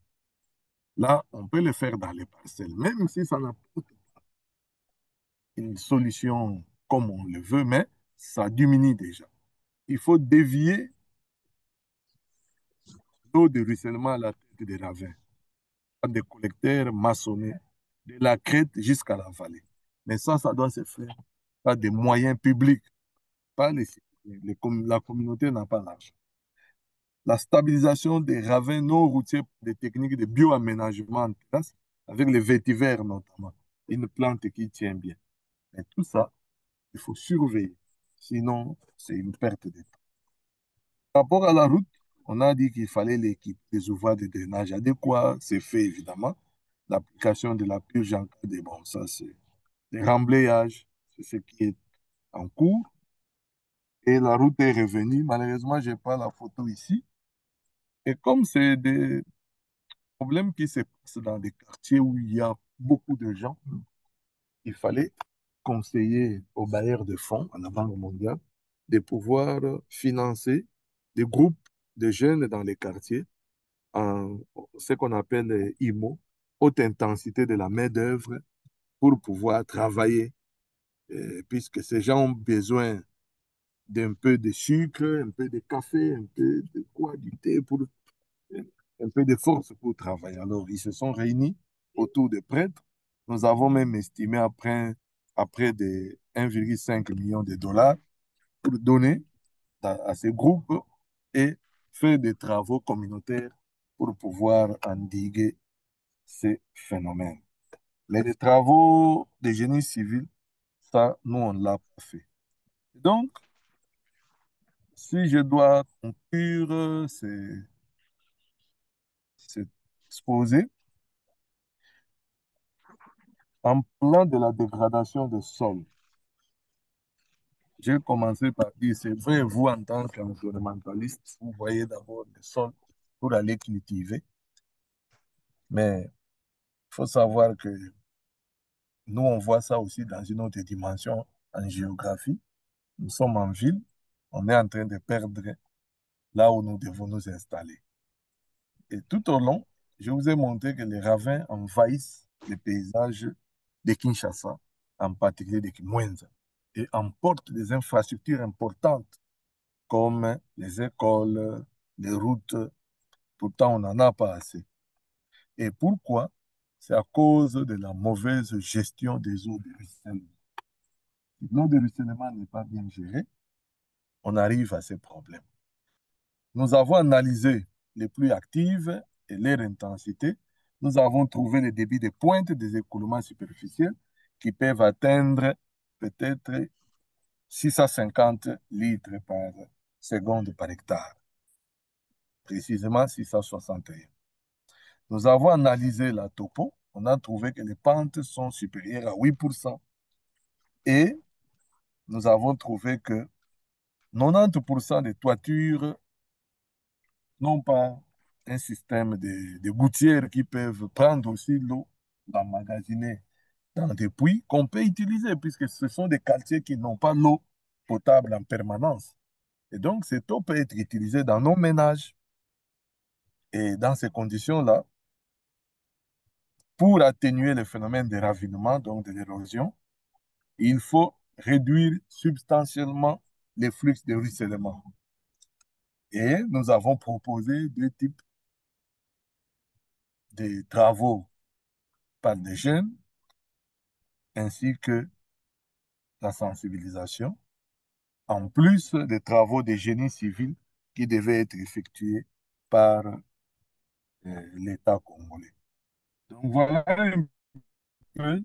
Là, on peut le faire dans les parcelles, même si ça n'a pas une solution comme on le veut, mais ça diminue déjà. Il faut dévier l'eau de ruissellement à la tête des ravins, par des collecteurs maçonnés, de la crête jusqu'à la vallée. Mais ça doit se faire par des moyens publics, pas les citoyens. La communauté n'a pas l'argent. La stabilisation des ravins non routiers, des techniques de bioaménagement en terrasse, avec les vétivers notamment, une plante qui tient bien. Mais tout ça, il faut surveiller. Sinon, c'est une perte de temps. Par rapport à la route, on a dit qu'il fallait l'équipe des ouvrages de drainage adéquats. C'est fait, évidemment. L'application de la purge en cas de bon, ça, c'est le remblayage, c'est ce qui est en cours. Et la route est revenue. Malheureusement, je n'ai pas la photo ici. Et comme c'est des problèmes qui se passent dans des quartiers où il y a beaucoup de gens, il fallait conseiller aux bailleurs de fonds, à la Banque mondiale, de pouvoir financer des groupes de jeunes dans les quartiers en ce qu'on appelle IMO, haute intensité de la main-d'œuvre, pour pouvoir travailler, puisque ces gens ont besoin d'un peu de sucre, un peu de café, un peu de quoi, du thé, pour un peu de force pour travailler. Alors, ils se sont réunis autour des prêtres. Nous avons même estimé après de 1,5 million de dollars pour donner à ces groupes et faire des travaux communautaires pour pouvoir endiguer ces phénomènes. Mais les travaux de génie civil, ça, nous, on ne l'a pas fait. Donc, si je dois conclure, c'est exposé en plan de la dégradation des sols. J'ai commencé par dire, c'est vrai, vous, en tant qu'environnementaliste, vous voyez d'abord des sols pour aller cultiver, mais il faut savoir que nous, on voit ça aussi dans une autre dimension en géographie. Nous sommes en ville, on est en train de perdre là où nous devons nous installer. Et tout au long, je vous ai montré que les ravins envahissent les paysages de Kinshasa, en particulier de Kimwenza, et emportent des infrastructures importantes comme les écoles, les routes. Pourtant, on n'en a pas assez. Et pourquoi? C'est à cause de la mauvaise gestion des eaux de ruissellement. Si l'eau de ruissellement n'est pas bien gérée, on arrive à ces problèmes. Nous avons analysé les pluies actives et leur intensité. Nous avons trouvé les débits de pointe des écoulements superficiels qui peuvent atteindre peut-être 650 litres par seconde par hectare, précisément 661. Nous avons analysé la topo. On a trouvé que les pentes sont supérieures à 8% et nous avons trouvé que 90% des toitures n'ont pas un système de gouttières qui peuvent prendre aussi l'eau, l'emmagasiner dans des puits qu'on peut utiliser, puisque ce sont des quartiers qui n'ont pas l'eau potable en permanence. Et donc, cette eau peut être utilisée dans nos ménages. Et dans ces conditions-là, pour atténuer le phénomène de ravinement, donc de l'érosion, il faut réduire substantiellement les flux de ruissellement. Et nous avons proposé deux types de travaux par des jeunes, ainsi que la sensibilisation, en plus des travaux de génie civil qui devaient être effectués par l'État congolais. Donc voilà un peu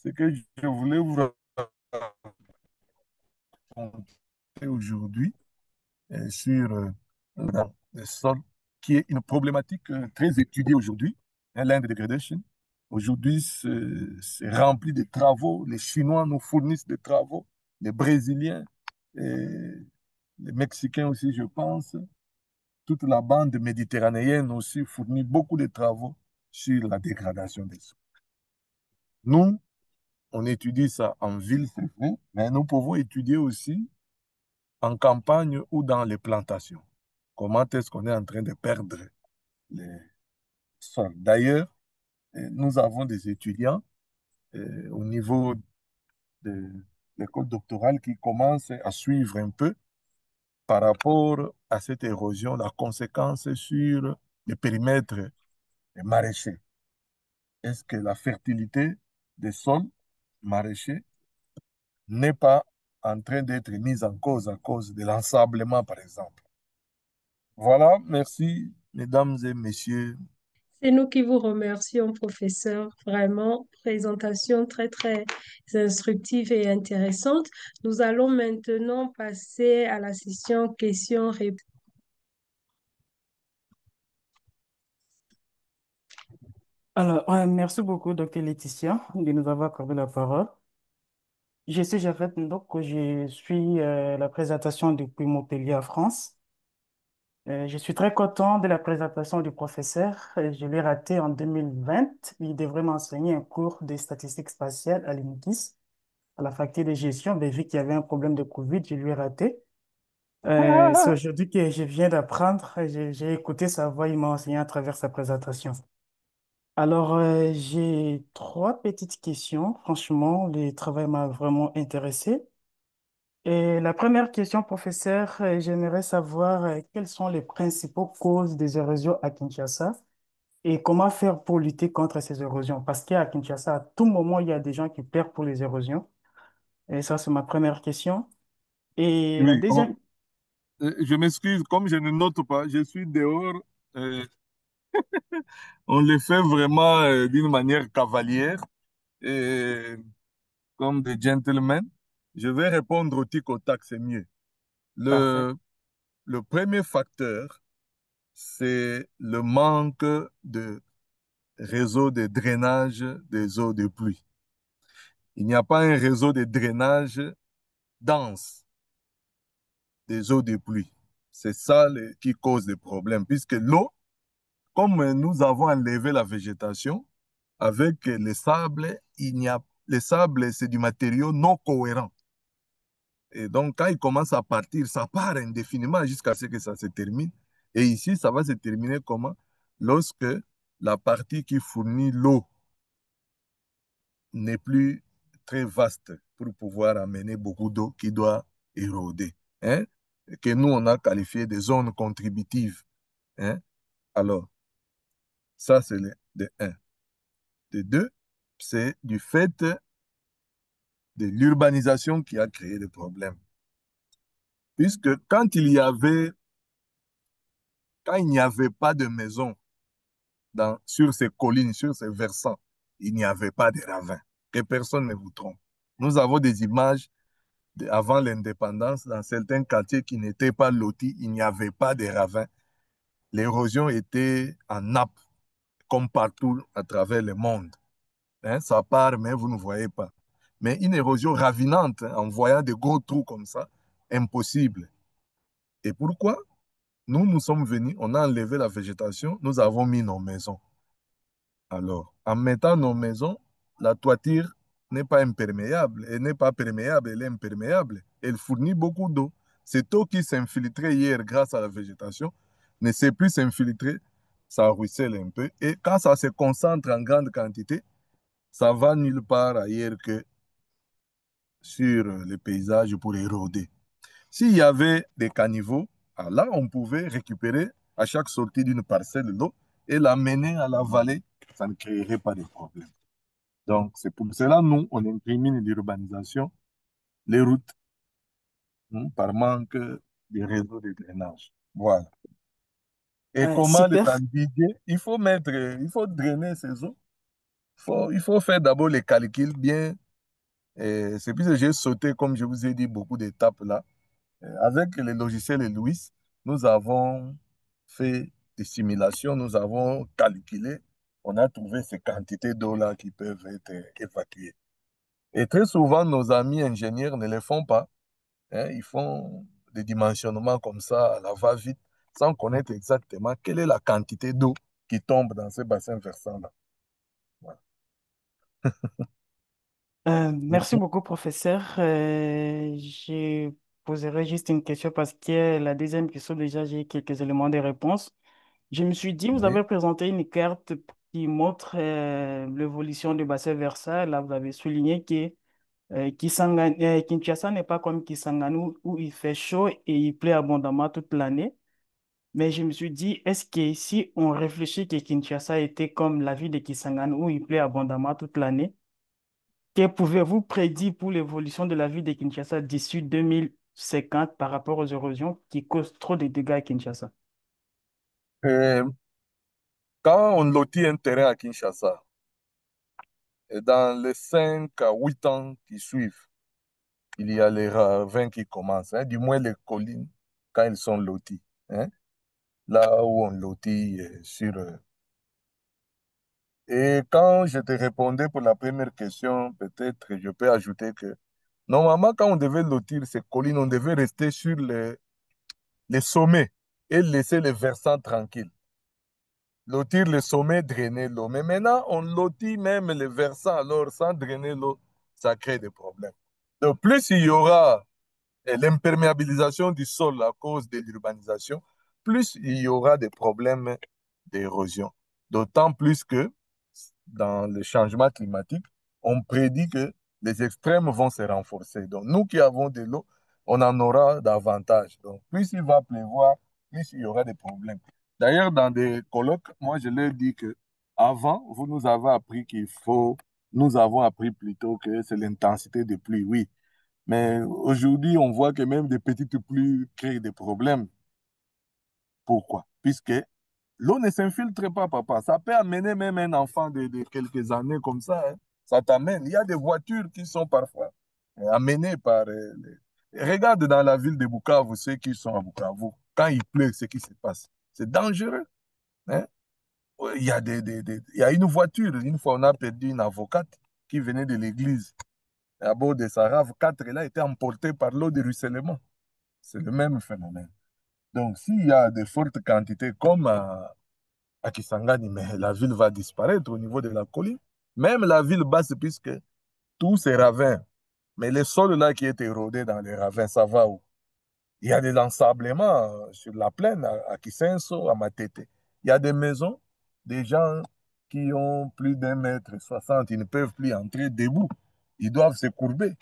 ce que je voulais vous raconter aujourd'hui sur le sol, qui est une problématique très étudiée aujourd'hui, hein, land degradation. Aujourd'hui, c'est rempli de travaux. Les Chinois nous fournissent des travaux, les Brésiliens, et les Mexicains aussi, je pense. Toute la bande méditerranéenne aussi fournit beaucoup de travaux sur la dégradation des sols. Nous, on étudie ça en ville, c'est vrai, mais nous pouvons étudier aussi en campagne ou dans les plantations. Comment est-ce qu'on est en train de perdre les sols? D'ailleurs, nous avons des étudiants au niveau de l'école doctorale qui commencent à suivre un peu par rapport à cette érosion, la conséquence sur les périmètres maraîchers. Est-ce que la fertilité des sols maraîchers n'est pas en train d'être mise en cause à cause de l'ensablement, par exemple? Voilà, merci, mesdames et messieurs. C'est nous qui vous remercions, professeur. Vraiment, présentation très, très instructive et intéressante. Nous allons maintenant passer à la session questions-réponses. Alors, merci beaucoup, docteur Laetitia, de nous avoir accordé la parole. Je suis Jafet donc je suis la présentation depuis Montpellier, en France. Je suis très content de la présentation du professeur. Je l'ai raté en 2020. Il devrait m'enseigner un cours de statistiques spatiales à l'INKIS, à la faculté de gestion, mais vu qu'il y avait un problème de Covid, je lui ai raté. C'est aujourd'hui que je viens d'apprendre. J'ai écouté sa voix, il m'a enseigné à travers sa présentation. Alors, j'ai trois petites questions. Franchement, le travail m'a vraiment intéressé. Et la première question, professeur, j'aimerais savoir quelles sont les principales causes des érosions à Kinshasa et comment faire pour lutter contre ces érosions. Parce qu'à Kinshasa, à tout moment, il y a des gens qui perdent pour les érosions. Et ça, c'est ma première question. Et la Oui, deuxième, je m'excuse, comme je ne note pas, je suis dehors. euh, on le fait vraiment d'une manière cavalière et comme des gentlemen. Je vais répondre au tic au tac, c'est mieux. parfait. Le premier facteur, c'est le manque de réseau de drainage des eaux de pluie. Il n'y a pas un réseau de drainage dense des eaux de pluie. C'est ça qui cause des problèmes, puisque l'eau, comme nous avons enlevé la végétation, avec les sables, les sables, c'est du matériau non cohérent. Et donc, quand il commence à partir, ça part indéfiniment jusqu'à ce que ça se termine. Et ici, ça va se terminer comment? Lorsque la partie qui fournit l'eau n'est plus très vaste pour pouvoir amener beaucoup d'eau qui doit éroder, hein? Que nous, on a qualifié de zones contributives, hein? Alors, ça, c'est de un. De deux, c'est du fait de l'urbanisation qui a créé des problèmes. Puisque quand il n'y avait pas de maison sur ces collines, sur ces versants, il n'y avait pas de ravins. Que personne ne vous trompe. Nous avons des images avant l'indépendance, dans certains quartiers qui n'étaient pas lotis, il n'y avait pas de ravins. L'érosion était en nappe, comme partout à travers le monde. Hein, ça part, mais vous ne voyez pas. Mais une érosion ravinante, hein, en voyant des gros trous comme ça, impossible. Et pourquoi? Nous sommes venus, on a enlevé la végétation, nous avons mis nos maisons. Alors, en mettant nos maisons, la toiture n'est pas imperméable, elle n'est pas perméable, elle est imperméable. Elle fournit beaucoup d'eau. Cette eau qui s'infiltrait hier grâce à la végétation ne sait plus s'infiltrer, ça ruisselle un peu. Et quand ça se concentre en grande quantité, ça va nulle part ailleurs que sur le paysage pour éroder. S'il y avait des caniveaux, là, on pouvait récupérer à chaque sortie d'une parcelle l'eau et l'amener à la vallée. Ça ne créerait pas de problème. Donc, c'est pour cela, nous, on incrimine l'urbanisation, les routes, par manque de réseaux de drainage. Voilà. Et comment les Super. endiguer? Il faut drainer ces eaux. Il faut faire d'abord les calculs bien. Et c'est puis que j'ai sauté, comme je vous ai dit, beaucoup d'étapes là. Avec le logiciel Louis, nous avons fait des simulations, nous avons calculé, on a trouvé ces quantités d'eau là qui peuvent être évacuées. Et très souvent, nos amis ingénieurs ne les font pas, hein. Ils font des dimensionnements comme ça à la va-vite, sans connaître exactement quelle est la quantité d'eau qui tombe dans ces bassins versants-là. Voilà. Merci beaucoup, professeur. Je poserai juste une question parce que la deuxième question, déjà, j'ai quelques éléments de réponse. Je me suis dit, vous Oui. avez présenté une carte qui montre l'évolution du bassin versant. Là, vous avez souligné que Kinshasa n'est pas comme Kisangani où il fait chaud et il pleut abondamment toute l'année. Mais je me suis dit, est-ce que si on réfléchit que Kinshasa était comme la ville de Kisangani où il pleut abondamment toute l'année, que pouvez-vous prédire pour l'évolution de la ville de Kinshasa d'ici 2050 par rapport aux érosions qui causent trop de dégâts à Kinshasa? Et quand on lotit un terrain à Kinshasa, et dans les 5 à 8 ans qui suivent, il y a les ravins qui commencent, hein, du moins les collines, quand ils sont lotis, hein, là où on lotit Et quand je te répondais pour la première question, peut-être je peux ajouter que normalement, quand on devait lotir ces collines, on devait rester sur les sommets et laisser les versants tranquilles. Lotir les sommets, drainer l'eau. Mais maintenant, on lotit même les versants, alors sans drainer l'eau, ça crée des problèmes. Donc, plus il y aura et l'imperméabilisation du sol à cause de l'urbanisation, plus il y aura des problèmes d'érosion. D'autant plus que dans le changement climatique, on prédit que les extrêmes vont se renforcer. Donc, nous qui avons de l'eau, on en aura davantage. Donc, plus il va pleuvoir, plus il y aura des problèmes. D'ailleurs, dans des colloques, moi, je leur dis que avant, vous nous avez appris nous avons appris plutôt que c'est l'intensité des pluies, oui. Mais aujourd'hui, on voit que même des petites pluies créent des problèmes. Pourquoi? Puisque l'eau ne s'infiltre pas, papa. Ça peut amener même un enfant de quelques années comme ça, hein. Ça t'amène. Il y a des voitures qui sont parfois amenées par... Regarde dans la ville de Bukavu, ceux qui sont à Bukavu, quand il pleut, ce qui se passe. C'est dangereux, hein. Il y a il y a une voiture. Une fois, on a perdu une avocate qui venait de l'église. À bord de sa rave, 4 là étaient emportés par l'eau de ruissellement. C'est le même phénomène. Donc, s'il y a de fortes quantités comme à Kisangani, mais la ville va disparaître au niveau de la colline. Même la ville basse, puisque tous ces ravins, mais les sols là qui étaient érodés dans les ravins, ça va où? Il y a des ensablements sur la plaine, à Kisenso, à Matete. Il y a des maisons, des gens qui ont plus d'1,60 m, ils ne peuvent plus entrer debout. Ils doivent se courber.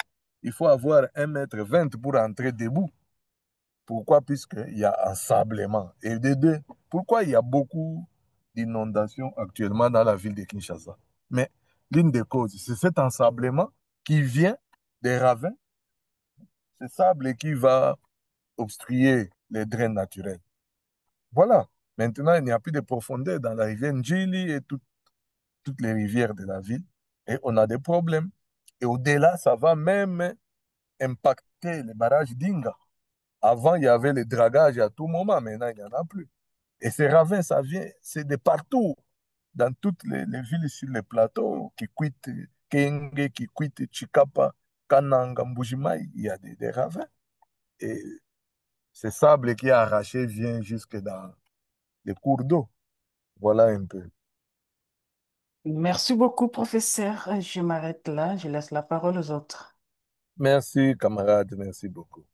Il faut avoir 1,20 m pour entrer debout. Pourquoi? Puisqu'il y a ensablement. Et de deux, pourquoi il y a beaucoup d'inondations actuellement dans la ville de Kinshasa? Mais l'une des causes, c'est cet ensablement qui vient des ravins, ce sable qui va obstruer les drains naturels. Voilà. Maintenant, il n'y a plus de profondeur dans la rivière Njili et toutes les rivières de la ville. Et on a des problèmes. Et au-delà, ça va même impacter les barrages d'Inga. Avant, il y avait le dragage à tout moment. Maintenant, il n'y en a plus. Et ces ravins, ça vient, c'est de partout, dans toutes les villes sur les plateaux, qui quittent Kenge, qui quittent Chikapa, Kananga, Mbujimai, il y a des ravins. Et ce sable qui est arraché vient jusque dans les cours d'eau. Voilà un peu. Merci beaucoup, professeur. Je m'arrête là. Je laisse la parole aux autres. Merci, camarade, merci beaucoup.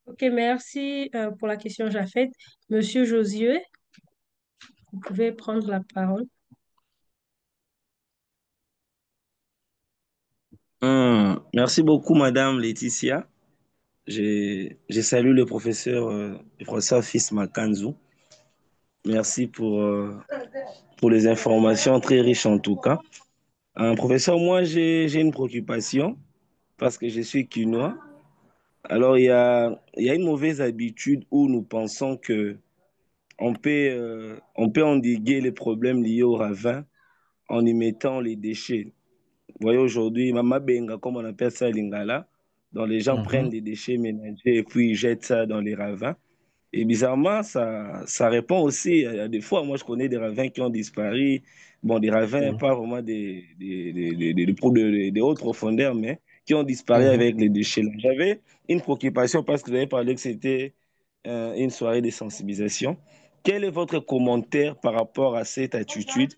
Ok, merci pour la question, Jafet. Monsieur Josué, vous pouvez prendre la parole. Merci beaucoup, Madame Laetitia. Je salue le professeur Fils Makanzu. Merci pour les informations très riches en tout cas. Professeur, moi, j'ai une préoccupation parce que je suis quinois. Alors, il y a une mauvaise habitude où nous pensons que on peut endiguer les problèmes liés au ravin en y mettant les déchets. Vous voyez, aujourd'hui, Mama Benga, comme on appelle ça à Lingala, dont les gens prennent Mhm, des déchets ménagers et puis ils jettent ça dans les ravins. Et bizarrement, ça répond aussi à des fois. Moi, je connais des ravins qui ont disparu. Bon, des ravins, mhm, pas vraiment des hautes profondeurs, mais qui ont disparu mhm. avec les déchets. Là. J'avais une préoccupation parce que vous avez parlé que c'était une soirée de sensibilisation. Quel est votre commentaire par rapport à cette attitude,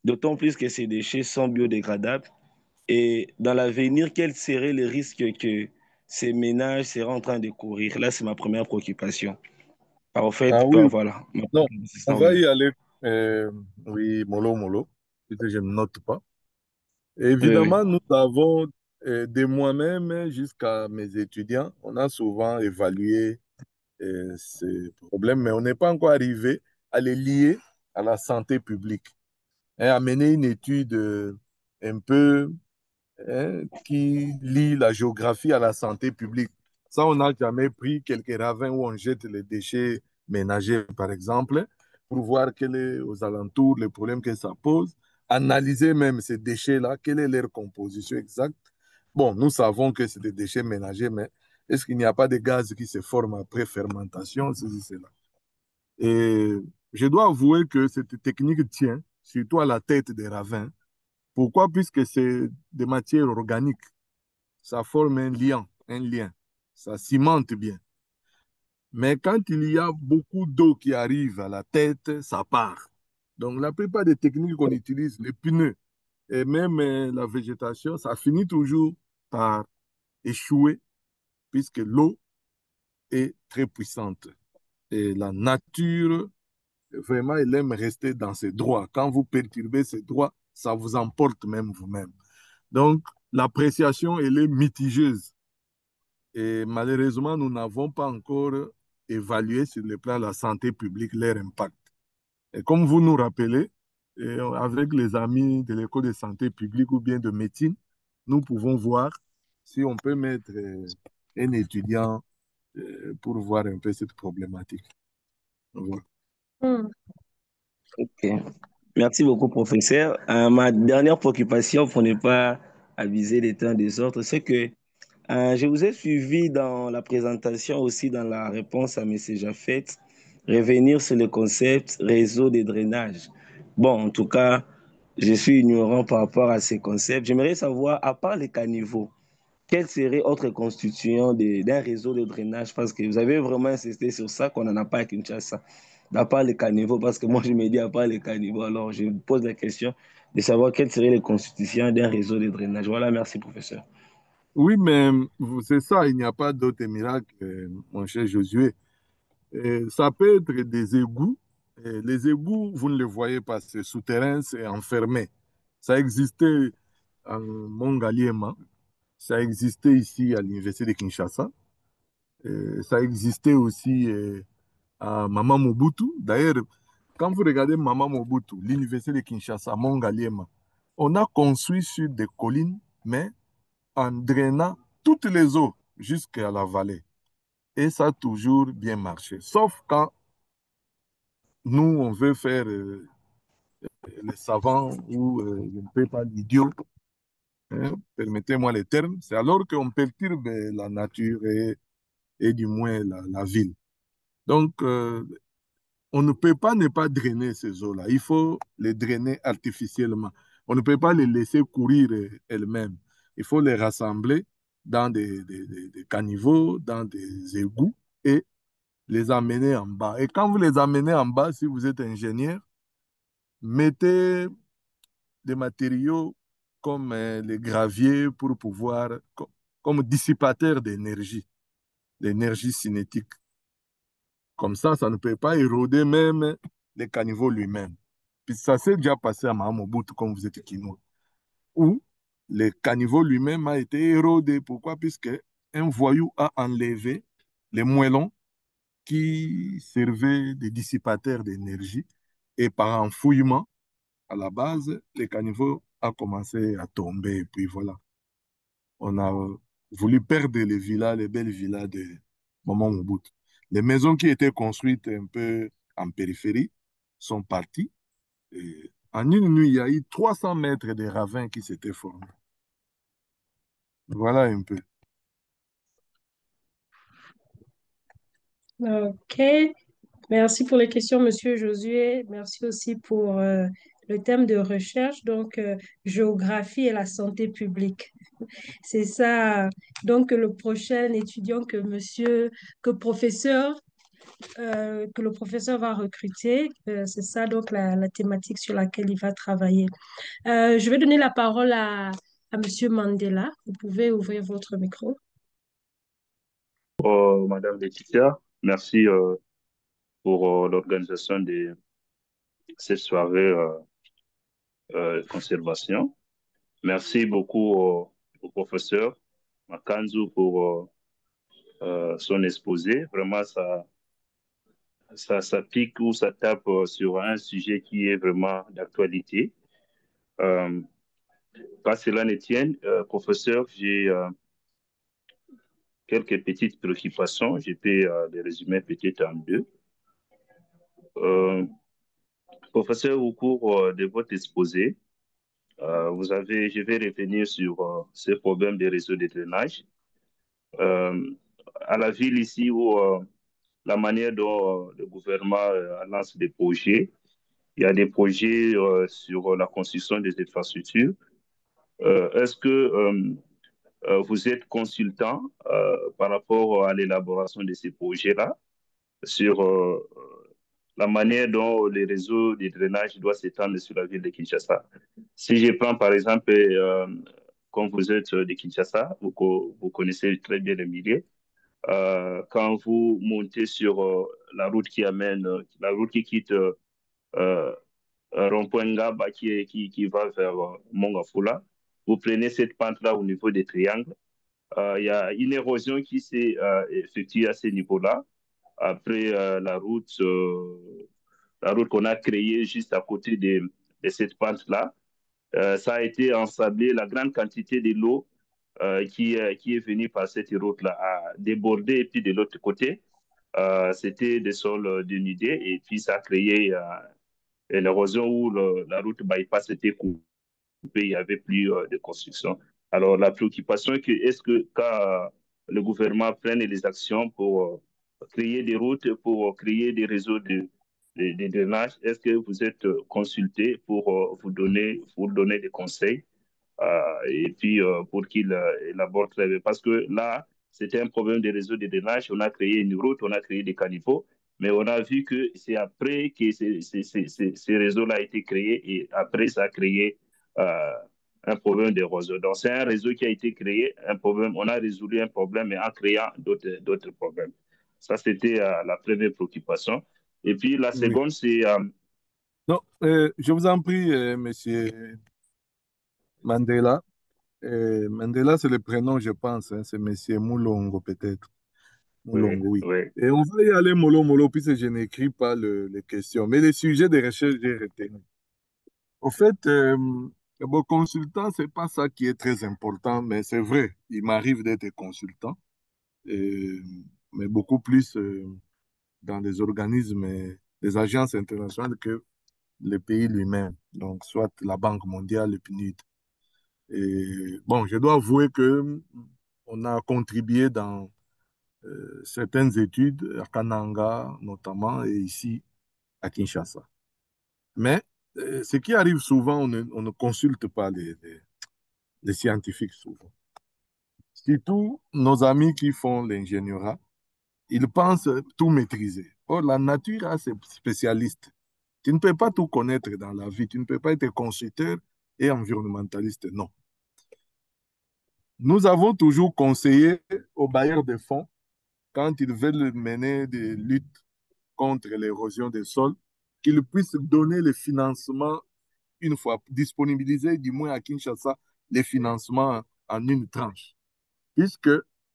d'autant plus que ces déchets sont biodégradables? Et dans l'avenir, quels seraient les risques que ces ménages seraient en train de courir? Là, c'est ma première préoccupation. En Ah fait, oui, voilà. non, C'est on ça, va oui. y aller. Oui, mollo, mollo, puisque je ne note pas. Oui, oui. Évidemment, nous avons, de moi-même jusqu'à mes étudiants, on a souvent évalué ces problèmes, mais on n'est pas encore arrivé à les lier à la santé publique, hein, à mener une étude un peu qui lie la géographie à la santé publique. Ça, on n'a jamais pris quelques ravins où on jette les déchets ménagers, par exemple, pour voir quel est aux alentours le problème que ça pose, analyser même ces déchets-là, quelle est leur composition exacte. Bon, nous savons que c'est des déchets ménagers, mais est-ce qu'il n'y a pas de gaz qui se forment après fermentation, ceci, cela. Et je dois avouer que cette technique tient, surtout à la tête des ravins. Pourquoi? Puisque c'est des matières organiques. Ça forme un lien, un lien. Ça cimente bien. Mais quand il y a beaucoup d'eau qui arrive à la tête, ça part. Donc la plupart des techniques qu'on utilise, les pneus et même la végétation, ça finit toujours par échouer puisque l'eau est très puissante. Et la nature, vraiment, elle aime rester dans ses droits. Quand vous perturbez ses droits, ça vous emporte même vous-même. Donc, l'appréciation, elle est mitigieuse. Et malheureusement, nous n'avons pas encore évalué sur le plan de la santé publique leur impact. Et comme vous nous rappelez, avec les amis de l'école de santé publique ou bien de médecine, nous pouvons voir si on peut mettre un étudiant pour voir un peu cette problématique. Voilà. Hmm. Ok. Merci beaucoup, professeur. Ma dernière préoccupation, pour ne pas abuser des temps des autres, c'est que je vous ai suivi dans la présentation, aussi dans la réponse à M. Jaffet, revenir sur le concept réseau de drainage. Bon, en tout cas, je suis ignorant par rapport à ces concepts. J'aimerais savoir, à part les caniveaux, quel serait autre constituant d'un réseau de drainage? Parce que vous avez vraiment insisté sur ça, qu'on n'en a pas à Kinshasa. À part les caniveaux, parce que moi je me dis à part les caniveaux, alors je me pose la question de savoir quel serait le constituant d'un réseau de drainage. Voilà, merci professeur. Oui, mais c'est ça, il n'y a pas d'autre miracle, mon cher Josué. Ça peut être des égouts. Les égouts, vous ne les voyez pas, c'est souterrain, c'est enfermé. Ça existait en Mongaliema, ça existait ici à l'université de Kinshasa, ça existait aussi à Mama Mobutu. D'ailleurs, quand vous regardez Mama Mobutu, l'université de Kinshasa, Mongaliema, on a construit sur des collines, mais en drainant toutes les eaux jusqu'à la vallée. Et ça a toujours bien marché. Sauf quand nous, on veut faire les savants ou je ne sais pas l'idiot, hein, permettez-moi les termes, c'est alors qu'on perturbe la nature et du moins la ville. Donc, on ne peut pas ne pas drainer ces eaux-là. Il faut les drainer artificiellement. On ne peut pas les laisser courir elles-mêmes. Il faut les rassembler dans des caniveaux, dans des égouts et les amener en bas. Et quand vous les amenez en bas, si vous êtes ingénieur, mettait des matériaux comme les graviers pour pouvoir, comme dissipateur d'énergie cinétique. Comme ça ne peut pas éroder même les caniveaux lui-même. Puis ça s'est déjà passé à Mahamobutu, comme vous êtes Kinois, où le caniveau lui-même a été érodé. Pourquoi? Puisque un voyou a enlevé les moellons qui servaient de dissipateurs d'énergie et par enfouillement, à la base, le caniveau a commencé à tomber. Et puis voilà, on a voulu perdre les villas, les belles villas de Maman Mobutu. Les maisons qui étaient construites un peu en périphérie sont parties. Et en une nuit, il y a eu 300 mètres de ravins qui s'étaient formés. Voilà un peu. Ok, merci pour les questions, Monsieur Josué. Merci aussi pour le thème de recherche, donc géographie et la santé publique. C'est ça. Donc, le prochain étudiant que le professeur va recruter, c'est ça donc la thématique sur laquelle il va travailler. Je vais donner la parole à Monsieur Mandela. Vous pouvez ouvrir votre micro. Madame Laetitia, merci pour l'organisation de cette soirée conservation. Merci beaucoup au professeur Makanzu pour son exposé. Vraiment, ça pique ou ça tape sur un sujet qui est vraiment d'actualité. Qu'à cela ne tienne, professeur, j'ai quelques petites préoccupations. Je peux les résumer peut-être en deux. Professeur, au cours de votre exposé, je vais revenir sur ce problème des réseaux de drainage. Euh, à la ville ici, où la manière dont le gouvernement lance des projets, il y a des projets sur la construction des infrastructures. Est-ce que vous êtes consultant par rapport à l'élaboration de ces projets-là sur la manière dont les réseaux de drainage doivent s'étendre sur la ville de Kinshasa? Si je prends par exemple, comme vous êtes de Kinshasa, vous connaissez très bien le milieu, quand vous montez sur la route qui quitte euh, rond-point Ngaba qui va vers Mongafula, vous prenez cette pente-là au niveau des triangles. Il y a une érosion qui s'est effectuée à ce niveau-là. Après la route qu'on a créée juste à côté de cette pente-là, ça a été ensablé. La grande quantité de l'eau qui est venue par cette route-là a débordé. Et puis de l'autre côté, c'était des sols dénudés. Et puis ça a créé l'érosion où la route bypass était coupée, il n'y avait plus de construction. Alors, la préoccupation est que, est-ce que quand le gouvernement prenne les actions pour créer des routes, pour créer des réseaux de drainage, est-ce que vous êtes consulté pour vous donner des conseils et puis pour qu'il élabore très bien? Parce que là, c'était un problème de réseau de drainage. On a créé une route, on a créé des caniveaux, mais on a vu que c'est après que ces réseaux-là ont été créés et après, ça a créé euh, un problème d'érosion. Donc, c'est un réseau qui a été créé, un problème, on a résolu un problème mais en créant d'autres problèmes. Ça, c'était la première préoccupation. Et puis, la Oui. seconde, c'est Donc, je vous en prie, monsieur Mandela. Mandela, c'est le prénom, je pense, hein, c'est monsieur Moulongo, peut-être. oui, Moulongo, oui. oui, Et on va y aller mollo, mollo, puisque je n'écris pas les questions. Mais les sujets de recherche, j'ai retenu. Au fait, bon, consultant, c'est pas ça qui est très important, mais c'est vrai, il m'arrive d'être consultant, euh, mais beaucoup plus dans des organismes, des agences internationales que le pays lui-même, donc soit la Banque mondiale, le PNUD. Et bon, je dois avouer que on a contribué dans certaines études à Kananga notamment et ici à Kinshasa. Mais ce qui arrive souvent, on ne consulte pas les scientifiques souvent. Surtout nos amis qui font l'ingénierie, ils pensent tout maîtriser. Or, la nature a ses spécialistes. Tu ne peux pas tout connaître dans la vie. Tu ne peux pas être constructeur et environnementaliste, non. Nous avons toujours conseillé aux bailleurs de fonds, quand ils veulent mener des luttes contre l'érosion des sols, qu'ils puissent donner le financement une fois, disponibiliser du moins à Kinshasa les financements en une tranche. Puisque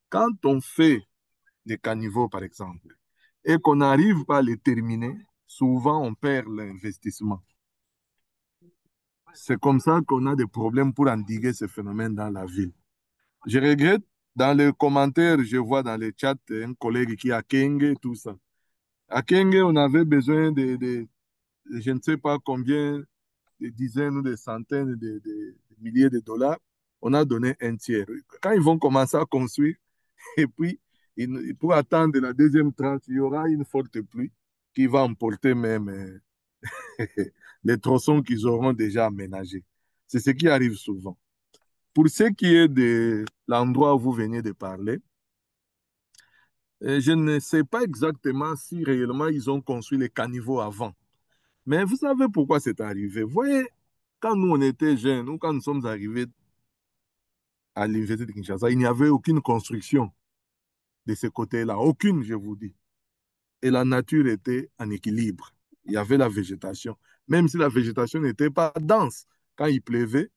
quand on fait des caniveaux, par exemple, et qu'on n'arrive pas à les terminer, souvent on perd l'investissement. C'est comme ça qu'on a des problèmes pour endiguer ce phénomène dans la ville. Je regrette, dans les commentaires, je vois dans les chats un collègue qui a Kenge, tout ça. À Kenge, on avait besoin de je ne sais pas combien, des dizaines ou des centaines de milliers de dollars. On a donné un tiers. Quand ils vont commencer à construire, et puis, pour attendre la deuxième tranche, il y aura une forte pluie qui va emporter même les tronçons qu'ils auront déjà aménagés. C'est ce qui arrive souvent. Pour ce qui est de l'endroit où vous venez de parler, je ne sais pas exactement si réellement ils ont construit les caniveaux avant. Mais vous savez pourquoi c'est arrivé. Vous voyez, quand nous on était jeunes, ou quand nous sommes arrivés à l'université de Kinshasa, il n'y avait aucune construction de ce côté-là. Aucune, je vous dis. Et la nature était en équilibre. Il y avait la végétation. Même si la végétation n'était pas dense. Quand il pleuvait,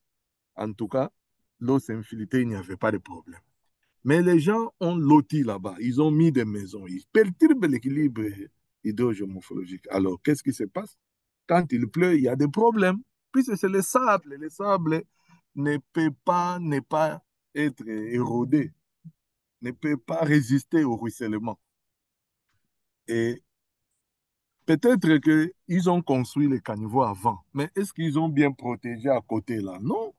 en tout cas, l'eau s'infiltrait, il n'y avait pas de problème. Mais les gens ont loti là-bas. Ils ont mis des maisons. Ils perturbent l'équilibre hydrogéomorphologique. Alors, qu'est-ce qui se passe? Quand il pleut, il y a des problèmes. Puisque c'est le sable. Le sable ne peut pas être érodé, ne peut pas résister au ruissellement. Et peut-être qu'ils ont construit les caniveaux avant, mais est-ce qu'ils ont bien protégé à côté là? Non,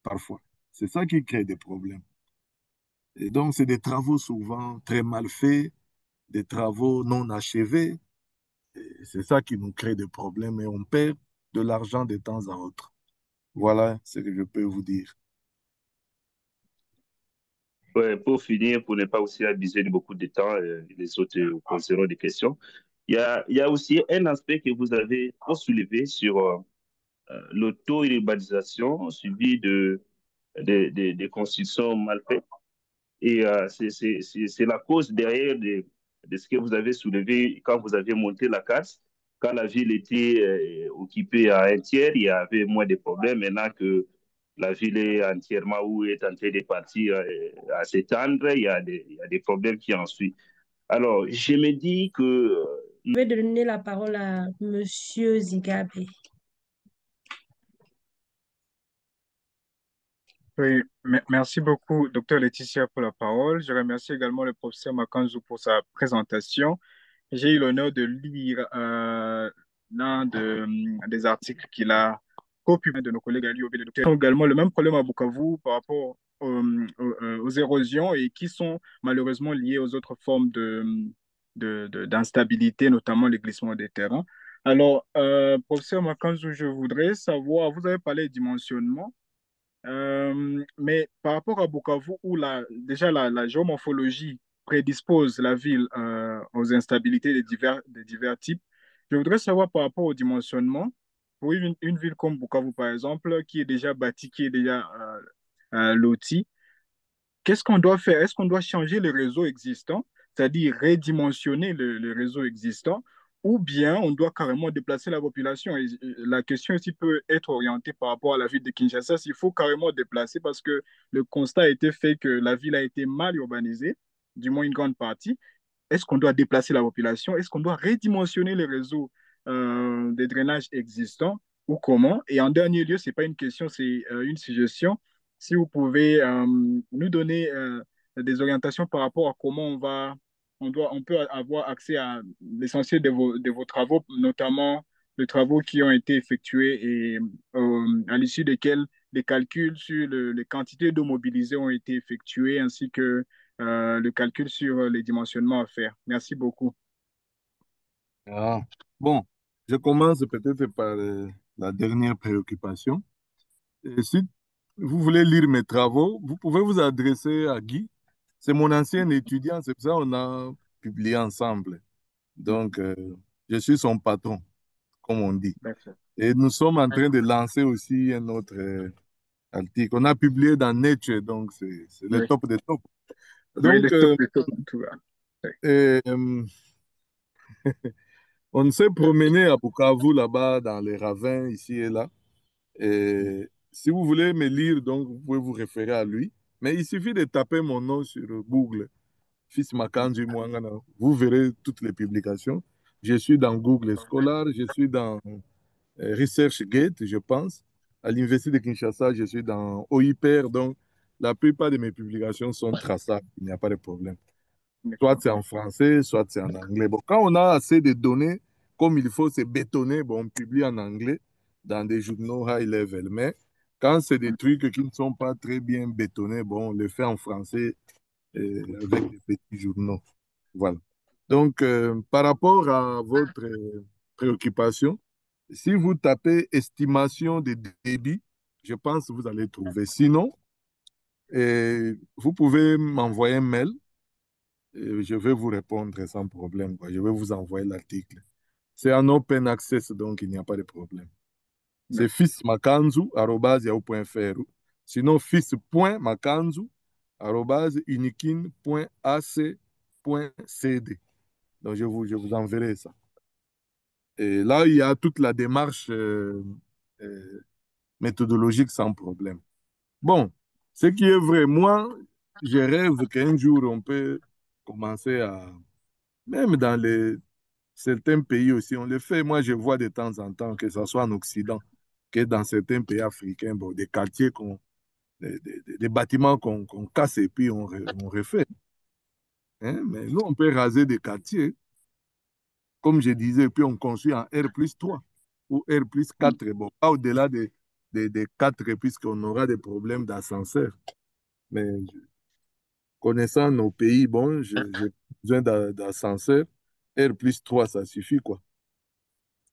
parfois. C'est ça qui crée des problèmes. Et donc, c'est des travaux souvent très mal faits, des travaux non achevés. C'est ça qui nous crée des problèmes et on perd de l'argent de temps à autre. Voilà ce que je peux vous dire. Ouais, pour finir, pour ne pas aussi abuser de beaucoup de temps, les autres poseront des questions. Il y a aussi un aspect que vous avez soulevé sur l'auto-urbanisation suivie de constructions mal faites. Et c'est la cause derrière de ce que vous avez soulevé quand vous avez monté la carte. Quand la ville était occupée à un tiers, il y avait moins de problèmes. Maintenant que la ville est entièrement ou est en train de partir à s'étendre, il y a des problèmes qui en suivent. Alors, je me dis que Je vais donner la parole à Monsieur Zigabe. Oui, merci beaucoup, docteur Laetitia, pour la parole. Je remercie également le professeur Makanzou pour sa présentation. J'ai eu l'honneur de lire des articles qu'il a co-publiés de nos collègues Ali Obé et le docteur. Ils ont également le même problème à Bukavu par rapport aux érosions et qui sont malheureusement liées aux autres formes d'instabilité, notamment les glissements des terrains. Alors, professeur Makanzou, je voudrais savoir, vous avez parlé de dimensionnement. Mais par rapport à Bukavu, où déjà la géomorphologie prédispose la ville aux instabilités de divers types, je voudrais savoir par rapport au dimensionnement, pour une ville comme Bukavu, par exemple, qui est déjà bâtie, qui est déjà lotie, qu'est-ce qu'on doit faire? Est-ce qu'on doit changer le réseau existant, c'est-à-dire redimensionner le réseau existant, ou bien on doit carrément déplacer la population? Et la question ici peut être orientée par rapport à la ville de Kinshasa, s'il faut carrément déplacer parce que le constat a été fait que la ville a été mal urbanisée, du moins une grande partie. Est-ce qu'on doit déplacer la population? Est-ce qu'on doit redimensionner les réseaux de drainage existants ou comment? Et en dernier lieu, ce n'est pas une question, c'est une suggestion. Si vous pouvez nous donner des orientations par rapport à comment on peut avoir accès à l'essentiel de vos travaux, notamment les travaux qui ont été effectués et à l'issue desquels les calculs sur les quantités d'eau mobilisées ont été effectués, ainsi que le calcul sur les dimensionnements à faire. Merci beaucoup. Ah. Bon, je commence peut-être par la dernière préoccupation. Et si vous voulez lire mes travaux, vous pouvez vous adresser à Guy. C'est mon ancien étudiant, c'est pour ça qu'on a publié ensemble. Donc, je suis son patron. comme on dit. D'accord. Et nous sommes en train de lancer aussi un autre article. On a publié dans Nature, donc c'est le Oui, top des tops. oui, Donc, le top, le top, en tout cas. Oui. euh, on s'est promené à Bukavu, là-bas, dans les ravins, ici et là. Et si vous voulez me lire, donc, vous pouvez vous référer à lui. Mais il suffit de taper mon nom sur Google, Fils Makanji Mwangana. Vous verrez toutes les publications. Je suis dans Google Scholar, je suis dans ResearchGate, je pense. À l'Université de Kinshasa, je suis dans OIPER. Donc, la plupart de mes publications sont traçables. Il n'y a pas de problème. Soit D'accord. c'est en français, soit c'est en anglais. Bon, quand on a assez de données, comme il faut, c'est bétonné, bon, on publie en anglais dans des journaux high level. Mais quand c'est des trucs qui ne sont pas très bien bétonnés, bon, on le fait en français avec des petits journaux. Voilà. Donc, par rapport à votre préoccupation, si vous tapez estimation de débit, je pense que vous allez trouver. Sinon, vous pouvez m'envoyer un mail et je vais vous répondre sans problème, quoi. Je vais vous envoyer l'article. C'est en open access, donc il n'y a pas de problème. C'est D'accord. fils.makanzu@yahoo.fr. Sinon, fils.makanzu@unikin.ac.cd. Donc, je vous enverrai ça. Et là, il y a toute la démarche euh, méthodologique sans problème. Bon, ce qui est vrai, moi, je rêve qu'un jour, on peut commencer à, même dans certains pays aussi, on le fait. Moi, je vois de temps en temps, que ce soit en Occident, que dans certains pays africains, bon, des quartiers, des bâtiments qu'on casse et puis on refait. Hein. Mais nous, on peut raser des quartiers, comme je disais, puis on construit en R+3 ou R+4. Bon, pas au-delà des 4, puisqu'on aura des problèmes d'ascenseur. Mais connaissant nos pays, bon, j'ai besoin d'ascenseur. R+3, ça suffit, quoi.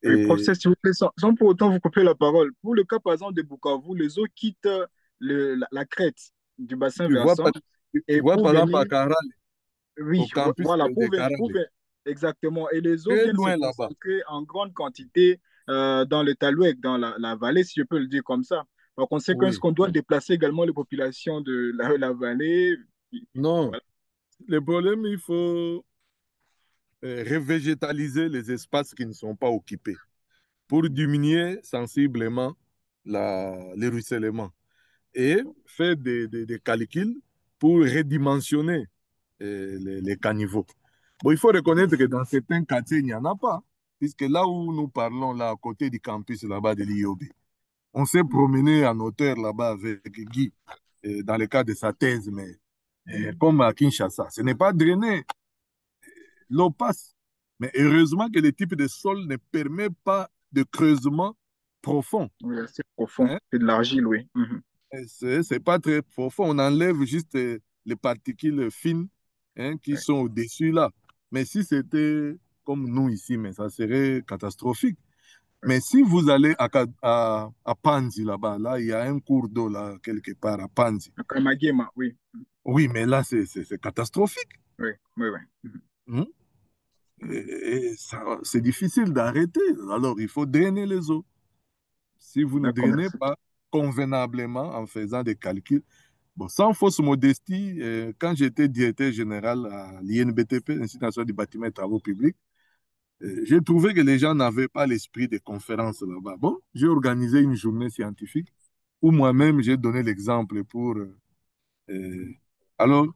Oui, Et professeur, s'il vous plaît, sans pour autant vous couper la parole, pour le cas, par exemple, de Bukavu, les eaux quittent la crête du bassin tu vois, versant tu et vois, pour par exemple, à venir, Caral, oui, au campus voilà, de Caral, exactement. Et les eaux très viennent se loin là-bas. concentrer en grande quantité dans le Talouek, dans la vallée, si je peux le dire comme ça. Par conséquent, est-ce Oui. qu'on doit déplacer également les populations de la vallée? Non, Voilà. le problème, il faut revégétaliser les espaces qui ne sont pas occupés pour diminuer sensiblement le ruissellement et faire des calculs pour redimensionner les caniveaux. Bon, il faut reconnaître que dans certains quartiers, il n'y en a pas, puisque là où nous parlons, là, à côté du campus là-bas de l'IOB, on s'est promené en hauteur là-bas avec Guy, dans le cadre de sa thèse, mais comme à Kinshasa, ce n'est pas drainé, l'eau passe. Mais heureusement que le type de sol ne permet pas de creusement profond. Oui, c'est profond, Hein? c'est de l'argile, oui. Mhm. C'est pas très profond. On enlève juste les particules fines, hein, qui Oui, sont au-dessus là. Mais si c'était comme nous ici, mais ça serait catastrophique. oui. Mais si vous allez à Panzi là-bas, là, il y a un cours d'eau là, quelque part à Panzi. À Kamagema, oui. Oui, mais là, c'est catastrophique. Oui, oui, oui. Mhm. Hein. Et c'est difficile d'arrêter. Alors, il faut drainer les eaux. Si vous ne D'accord, drainez merci. pas convenablement en faisant des calculs, bon, sans fausse modestie, quand j'étais directeur général à l'INBTP, l'Institut national du bâtiment et travaux publics, j'ai trouvé que les gens n'avaient pas l'esprit de conférence là-bas. Bon, j'ai organisé une journée scientifique où moi-même j'ai donné l'exemple pour. Euh, alors,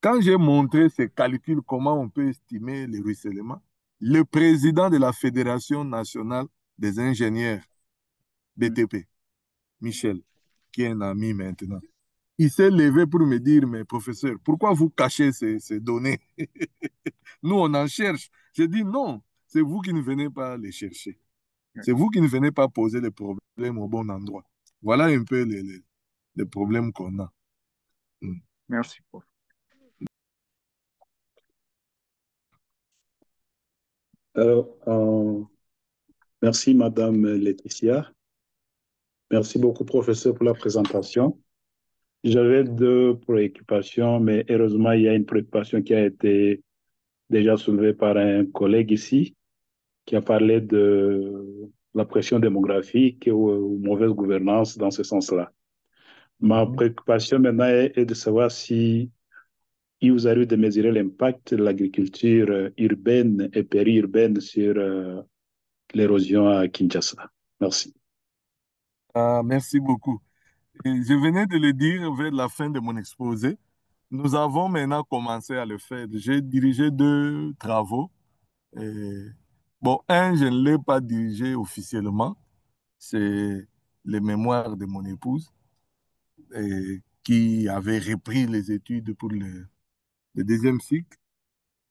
quand j'ai montré ces calculs, comment on peut estimer le ruissellement, le président de la Fédération nationale des ingénieurs Mhm. BTP, Michel, qui est un ami maintenant, il s'est levé pour me dire, mais professeur, pourquoi vous cachez ces données? Nous, on en cherche. J'ai dit non, c'est vous qui ne venez pas les chercher. Oui. C'est vous qui ne venez pas poser les problèmes au bon endroit. Voilà un peu les problèmes qu'on a. Mm. Merci, prof. Alors, merci, Madame Laetitia. Merci beaucoup, professeur, pour la présentation. J'avais deux préoccupations, mais heureusement, il y a une préoccupation qui a été déjà soulevée par un collègue ici. qui a parlé de la pression démographique ou mauvaise gouvernance dans ce sens-là. Ma préoccupation maintenant est de savoir si il vous arrive de mesurer l'impact de l'agriculture urbaine et périurbaine sur l'érosion à Kinshasa. Merci. Merci beaucoup. Et je venais de le dire vers la fin de mon exposé. Nous avons maintenant commencé à le faire. J'ai dirigé deux travaux. Et, bon, un, je ne l'ai pas dirigé officiellement. C'est les mémoires de mon épouse qui avait repris les études pour le deuxième cycle.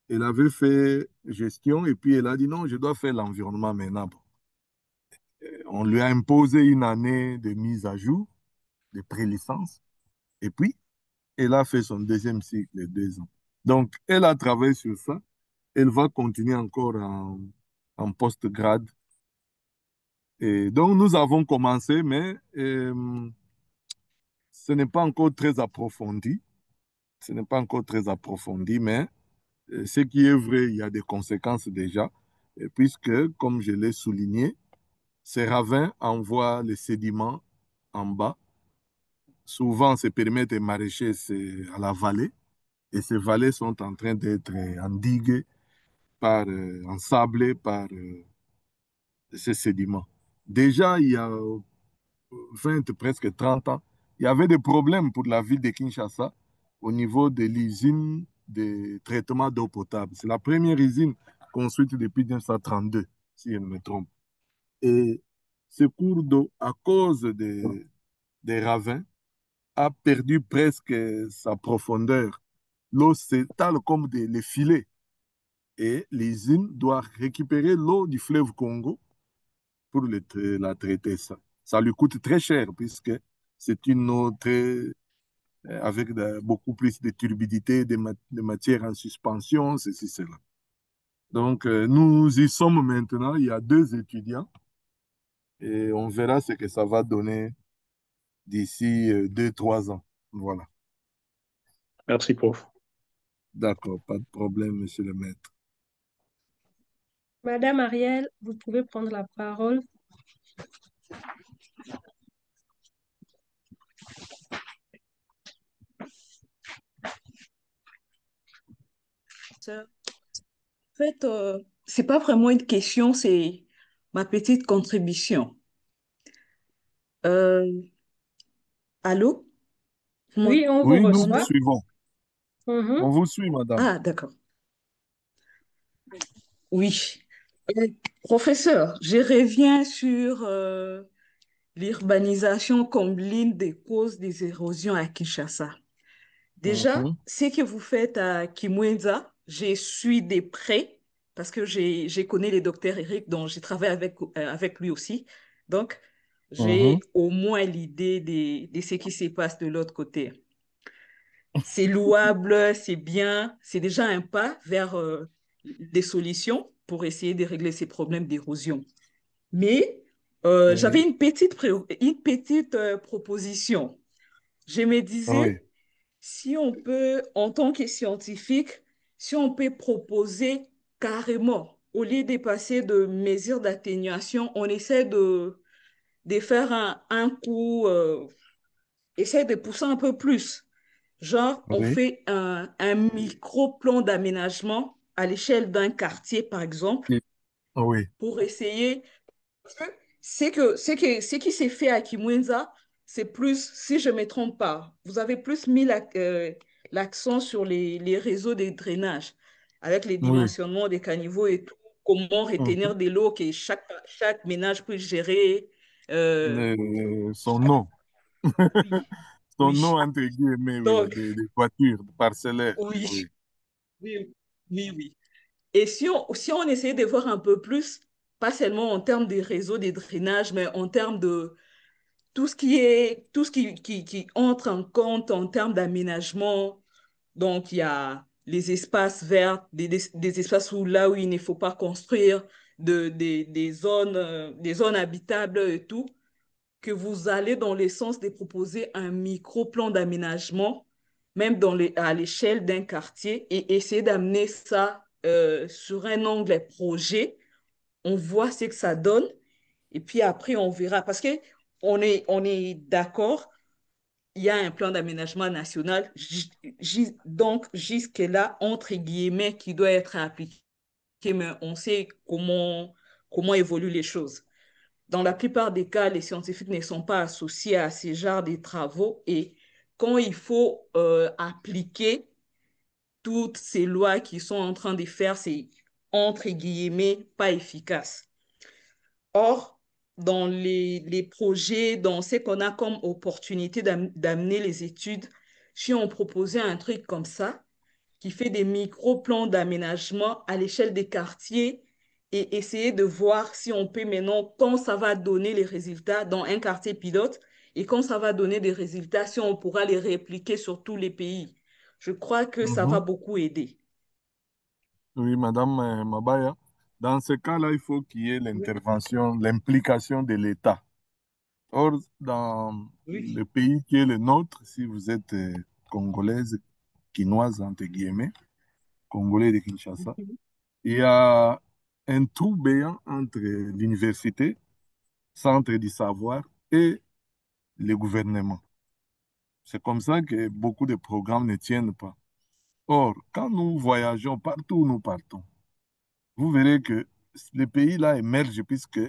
Elle avait fait gestion et puis elle a dit non, je dois faire l'environnement maintenant. Bon, on lui a imposé une année de mise à jour, de pré-licence. Et puis, elle a fait son deuxième cycle de 2 ans. Donc, elle a travaillé sur ça. Elle va continuer encore en post-grade. Et donc, nous avons commencé, mais ce n'est pas encore très approfondi. Ce n'est pas encore très approfondi, mais ce qui est vrai, il y a des conséquences déjà, et puisque, comme je l'ai souligné, ces ravins envoient les sédiments en bas. Souvent, ces périmètres maraîchers, c'est à la vallée, et ces vallées sont en train d'être endiguées, ensablées par ces sédiments. Déjà, il y a 20, presque 30 ans, il y avait des problèmes pour la ville de Kinshasa au niveau de l'usine de traitement d'eau potable. C'est la première usine construite depuis 1932, si je ne me trompe. Et ce cours d'eau, à cause des ravins, a perdu presque sa profondeur. L'eau s'étale comme les filets. Et l'usine doit récupérer l'eau du fleuve Congo pour la traiter. Ça lui coûte très cher puisque c'est une eau avec beaucoup plus de turbidité, de matière en suspension, ceci, cela. Donc, nous y sommes maintenant. Il y a 2 étudiants et on verra ce que ça va donner d'ici 2, 3 ans. Voilà. Merci, prof. D'accord, pas de problème, monsieur le maître. Madame Ariel, vous pouvez prendre la parole. En fait, c'est pas vraiment une question, c'est ma petite contribution. Euh, Allô? Vous Oui, on vous Oui, nous vous reçoit. suivons. Mhm. On vous suit, madame. Ah, d'accord. Oui. Euh, Professeur, je reviens sur l'urbanisation comme l'une des causes des érosions à Kinshasa. Déjà, Mhm, ce que vous faites à Kimwenza, je suis de près parce que j'ai connu le docteur Eric, dont j'ai travaillé avec lui aussi. Donc, mhm. j'ai au moins l'idée de ce qui se passe de l'autre côté. C'est louable, c'est bien, c'est déjà un pas vers des solutions pour essayer de régler ces problèmes d'érosion. Mais j'avais Et- une petite proposition. Je me oui, disais, si on peut, en tant que scientifique, si on peut proposer carrément, au lieu de passer de mesures d'atténuation, on essaie de faire un coup, essaie de pousser un peu plus. Genre, on oui, fait un micro-plan d'aménagement à l'échelle d'un quartier, par exemple, et- oui, pour essayer. Parce que ce qui s'est fait à Kimwenza, c'est plus, si je ne me trompe pas, vous avez plus mis l'accent sur les réseaux de drainage, avec les oui. dimensionnements des caniveaux et tout, comment Mhm. retenir de l'eau que chaque ménage puisse gérer. Euh, Son nom. oui, Son nom, oui. entre guillemets, oui, Donc, des voitures, de parcellaires. oui, Oui, oui, oui, oui. Et si on essayait de voir un peu plus, pas seulement en termes des réseaux de drainage, mais en termes de tout ce qui entre en compte en termes d'aménagement. Donc, il y a les espaces verts, des espaces où là où il ne faut pas construire, des zones habitables et tout, que vous allez dans le sens de proposer un micro-plan d'aménagement, même à l'échelle d'un quartier, et essayer d'amener ça sur un angle projet on voit ce que ça donne et puis après, on verra. Parce que on est d'accord, il y a un plan d'aménagement national, donc jusque-là, entre guillemets, qui doit être appliqué, mais on sait comment évoluent les choses. Dans la plupart des cas, les scientifiques ne sont pas associés à ces genres de travaux et quand il faut appliquer toutes ces lois qui sont en train de faire, c'est entre guillemets pas efficace. Or, dans les projets, dans ce qu'on a comme opportunité d'amener les études, si on proposait un truc comme ça, qui fait des micro-plans d'aménagement à l'échelle des quartiers et essayer de voir si on peut maintenant, quand ça va donner les résultats dans un quartier pilote et quand ça va donner des résultats, si on pourra les répliquer sur tous les pays. Je crois que ça va Mhm. beaucoup aider. Oui, Madame Mabaya. Dans ce cas-là, il faut qu'il y ait l'intervention, l'implication de l'État. Or, dans Oui. le pays qui est le nôtre, si vous êtes congolaise, quinoise, entre guillemets, congolais de Kinshasa, il y a un trou béant entre l'université, centre du savoir, et le gouvernement. C'est comme ça que beaucoup de programmes ne tiennent pas. Or, quand nous voyageons partout où nous partons, vous verrez que les pays-là émergent puisque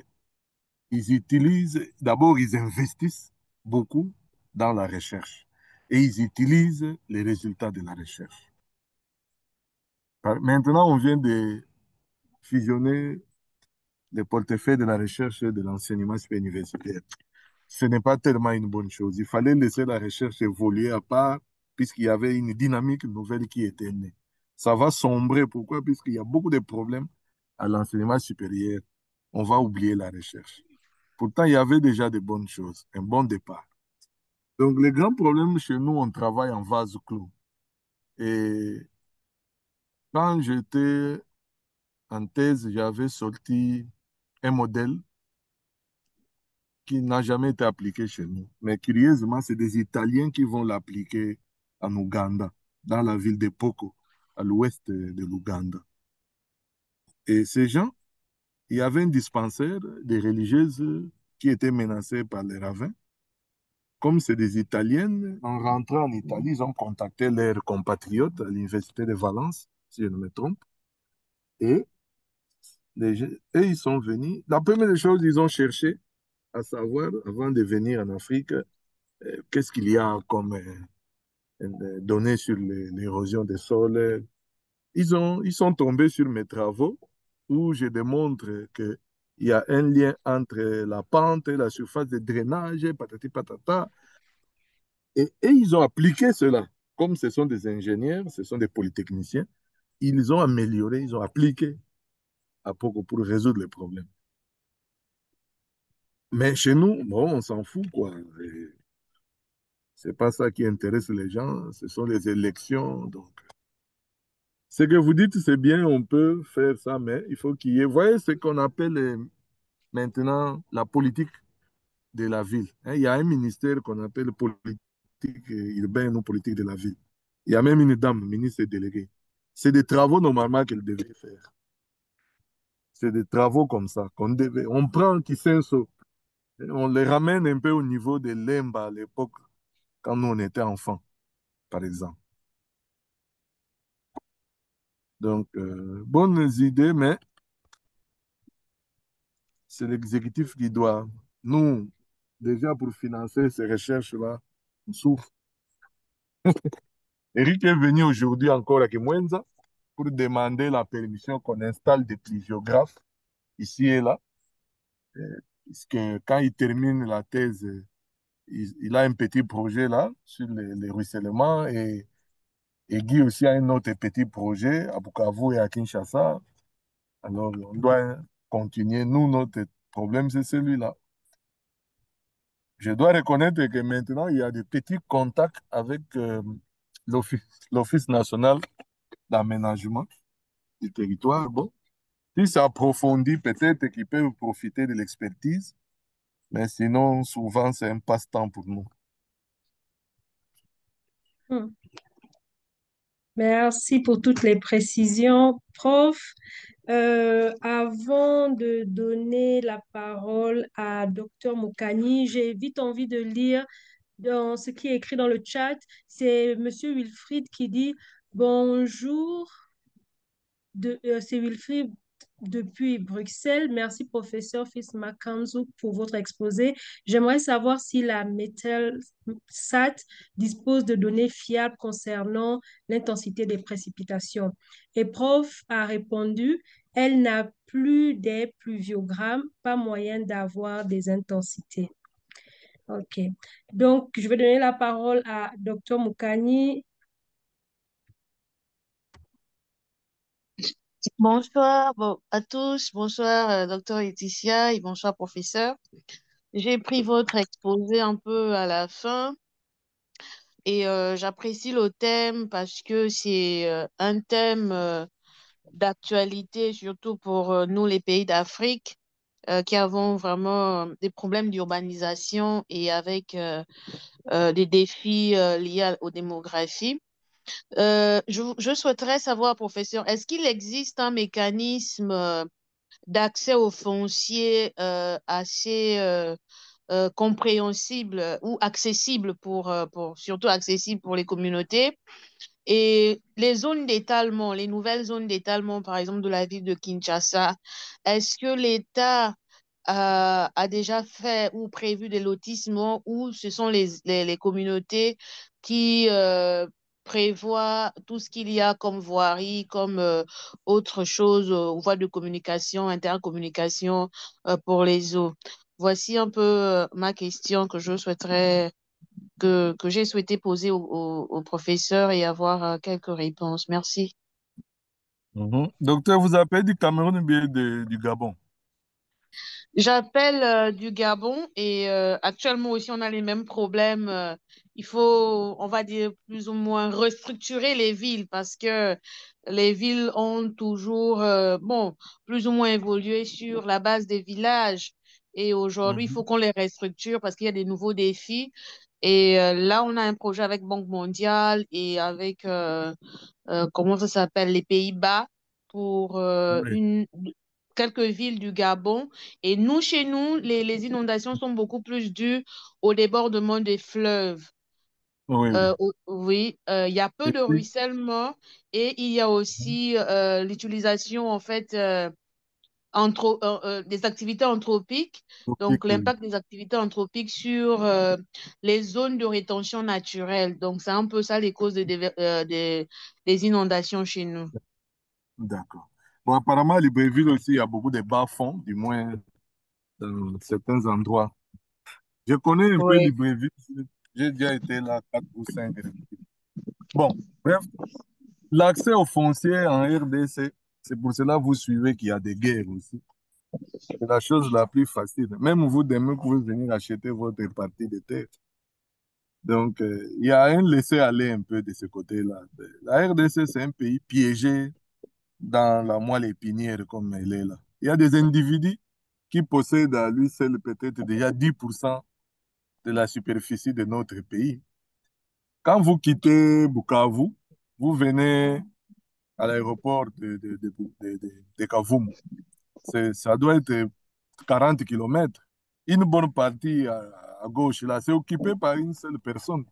ils utilisent, d'abord, ils investissent beaucoup dans la recherche et ils utilisent les résultats de la recherche. Maintenant, on vient de fusionner les portefeuilles de la recherche et de l'enseignement supérieur universitaire. Ce n'est pas tellement une bonne chose. Il fallait laisser la recherche évoluer à part, puisqu'il y avait une dynamique nouvelle qui était née. Ça va sombrer. Pourquoi? Puisqu'il y a beaucoup de problèmes à l'enseignement supérieur. On va oublier la recherche. Pourtant, il y avait déjà de bonnes choses, un bon départ. Donc, les grands problèmes chez nous, on travaille en vase clos. Et quand j'étais en thèse, j'avais sorti un modèle qui n'a jamais été appliqué chez nous. Mais curieusement, c'est des Italiens qui vont l'appliquer en Ouganda, dans la ville de Poko, à l'ouest de l'Ouganda. Et ces gens, il y avait un dispensaire des religieuses qui étaient menacées par les ravins. Comme c'est des Italiennes, en rentrant en Italie, ils ont contacté leurs compatriotes à l'université de Valence, si je ne me trompe, et, et ils sont venus. La première chose, ils ont cherché à savoir, avant de venir en Afrique, qu'est-ce qu'il y a comme données sur l'érosion des sols. Ils sont tombés sur mes travaux où je démontre qu'il y a un lien entre la pente et la surface de drainage, patati patata. Et ils ont appliqué cela. Comme ce sont des ingénieurs, ce sont des polytechniciens, ils ont amélioré, ils ont appliqué à Poko pour résoudre les problèmes. Mais chez nous, bon, on s'en fout, quoi. C'est pas ça qui intéresse les gens, ce sont les élections. Donc, ce que vous dites, c'est bien, on peut faire ça, mais il faut qu'il y ait, vous voyez ce qu'on appelle maintenant la politique de la ville. Hein, il y a un ministère qu'on appelle politique urbaine ou politique de la ville. Il y a même une dame, ministre déléguée. C'est des travaux normalement qu'elle devait faire. C'est des travaux comme ça qu'on devait. On prend Kisenso, on les ramène un peu au niveau de Lemba à l'époque, quand nous on était enfants, par exemple. Donc, bonnes idées, mais c'est l'exécutif qui doit. Nous, déjà pour financer ces recherches-là, on souffre. Eric est venu aujourd'hui encore à Kimwenza pour demander la permission qu'on installe des pluviographes ici et là. Puisque quand il termine la thèse, il a un petit projet là sur les ruissellements et Guy aussi a un autre petit projet à Bukavu et à Kinshasa. Alors, on doit continuer. Nous, notre problème, c'est celui-là. Je dois reconnaître que maintenant, il y a des petits contacts avec l'Office national d'aménagement du territoire. Bon, si ça approfondit, peut-être qu'ils peuvent profiter de l'expertise, mais sinon, souvent, c'est un passe-temps pour nous. Hmm. Merci pour toutes les précisions, prof. Avant de donner la parole à Dr Moukani, j'ai vite envie de lire dans ce qui est écrit dans le chat. C'est Monsieur Wilfried qui dit bonjour. C'est Wilfried depuis Bruxelles. Merci, professeur Fils Makanzou, pour votre exposé. J'aimerais savoir si la Metelsat dispose de données fiables concernant l'intensité des précipitations. Et prof a répondu, elle n'a plus des pluviogrammes, pas moyen d'avoir des intensités. OK. Donc, je vais donner la parole à Dr Moukani. Bonsoir à tous, bonsoir docteur Laetitia et bonsoir professeur. J'ai pris votre exposé un peu à la fin et j'apprécie le thème parce que c'est un thème d'actualité, surtout pour nous les pays d'Afrique qui avons vraiment des problèmes d'urbanisation et avec des défis aux démographies. Je souhaiterais savoir, professeur, est-ce qu'il existe un mécanisme d'accès au foncier assez compréhensible ou accessible surtout accessible pour les communautés? Et les zones d'étalement, les nouvelles zones d'étalement, par exemple de la ville de Kinshasa, est-ce que l'État a déjà fait ou prévu des lotissements ou ce sont les communautés qui prévoient tout ce qu'il y a comme voirie, comme autre chose, voies de communication, intercommunication pour les eaux? Voici un peu ma question que j'ai souhaité poser au professeur et avoir quelques réponses. Merci. Docteur, vous appelez du Cameroun ou bien du Gabon? J'appelle du Gabon et actuellement aussi on a les mêmes problèmes. Il faut, on va dire, plus ou moins restructurer les villes parce que les villes ont toujours, bon, plus ou moins évolué sur la base des villages. Et aujourd'hui, il faut qu'on les restructure parce qu'il y a des nouveaux défis. Et là, on a un projet avec Banque mondiale et avec, comment ça s'appelle, les Pays-Bas pour Oui, quelques villes du Gabon. Et nous, chez nous, les inondations sont beaucoup plus dues au débordement des fleuves. oui, oui. Oui, il y a peu Et de puis, ruissellement et il y a aussi l'utilisation, en fait, des activités anthropiques. Donc, tropique, oui. l'impact des activités anthropiques sur les zones de rétention naturelle. Donc, c'est un peu ça les causes des inondations chez nous. D'accord. Bon, apparemment, à Libreville aussi, il y a beaucoup de bas-fonds, du moins dans certains endroits. Je connais un peu Oui. Libreville. J'ai déjà été là 4 ou 5. Bon, bref, l'accès aux fonciers en RDC, c'est pour cela que vous suivez qu'il y a des guerres aussi. C'est la chose la plus facile. Même vous, demain, vous pouvez venir acheter votre partie de terre. Donc, il y a un laisser-aller un peu de ce côté-là. La RDC, c'est un pays piégé dans la moelle épinière comme elle est là. Il y a des individus qui possèdent à lui seul peut-être déjà 10% de la superficie de notre pays. Quand vous quittez Bukavu, vous venez à l'aéroport de Kavumu. Ça doit être 40 kilomètres. Une bonne partie à gauche, là, c'est occupé par une seule personne.